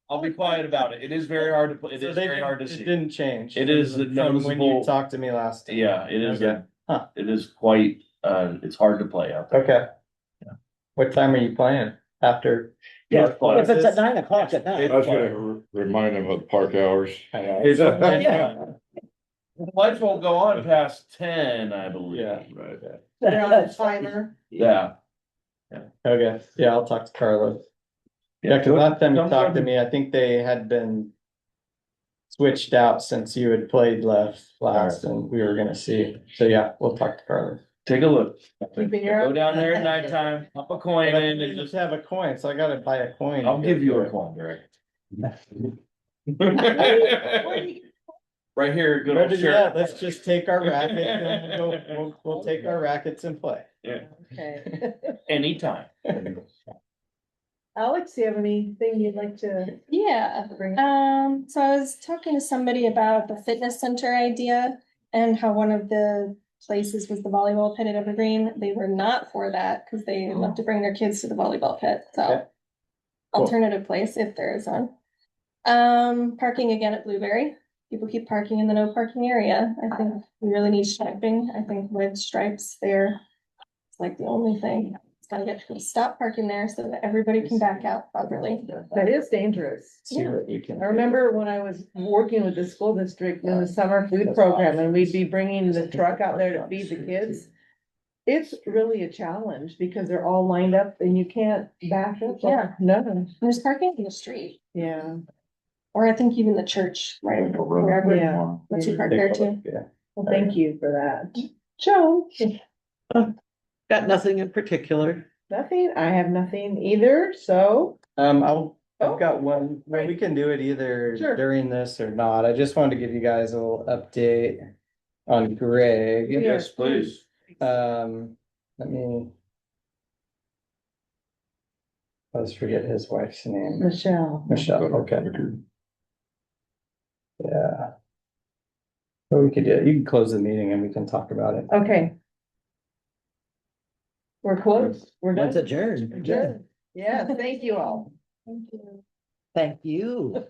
I'll be quiet about it. It is very hard to play. It So is they very hard to It see. didn't change. It is from when noticeable. you talked to me last. time. Yeah, it is. Okay. Huh. It is quite, it's hard to play out there. Okay. Yeah. What time are you playing? After? Yeah, If it's at 9 o'clock at night. I was gonna remind them of the park hours. Lights won't go on past 10, I believe. Yeah. Right. They're on a timer. Yeah. Okay, yeah, I'll talk to Carlos. Yeah, cause last time you Come talked to from- me, I think they had been switched out since you had played last and we were gonna see. So yeah, we'll talk to Carlos. Take a look. Keeping your. Go down there at nighttime, pop a coin But I in and just just, have a coin, so I gotta buy a coin. I'll give you a coin, Derek. Right here, good old Better yet, sheriff. let's just take our rackets and we'll take our rackets and play. Okay. Anytime. Alex, do you have anything you'd like to Yeah, bring? so I was talking to somebody about the fitness center idea and how one of the places was the volleyball pit at Evergreen. They were not for that because they love to bring their kids to the volleyball pit, Okay. so. Cool. Alternative place if there is one. Parking again at Blueberry. People keep parking in the no parking area. I think we really need striping. I think red stripes there. It's like the only thing. It's gotta get people to stop parking there so that everybody can back out properly. That is dangerous. See what you can. I remember when I was working with the school district in the summer food program and we'd be bringing the truck out there to feed the kids. It's really a challenge because they're all lined up and you can't back up. Yeah. No, And there's parking in the street, yeah. or I think even the church, right, wherever, Yeah. lets you park there too. Yeah. Well, thank you for that. Joe? Got nothing in particular. Nothing. I have nothing either, so. I've Oh. got one, well, we can do it either Sure. during this or not. I just wanted to give you guys a little update on Greg. Yes, please. Let me. Let's forget his wife's name. Michelle. Michelle, okay. Yeah. But we could do it. You can close the meeting and we can talk about it. Okay. We're close. We're Let's done. adjourn. Adjourn. Yeah, thank you all. Thank you. Thank you.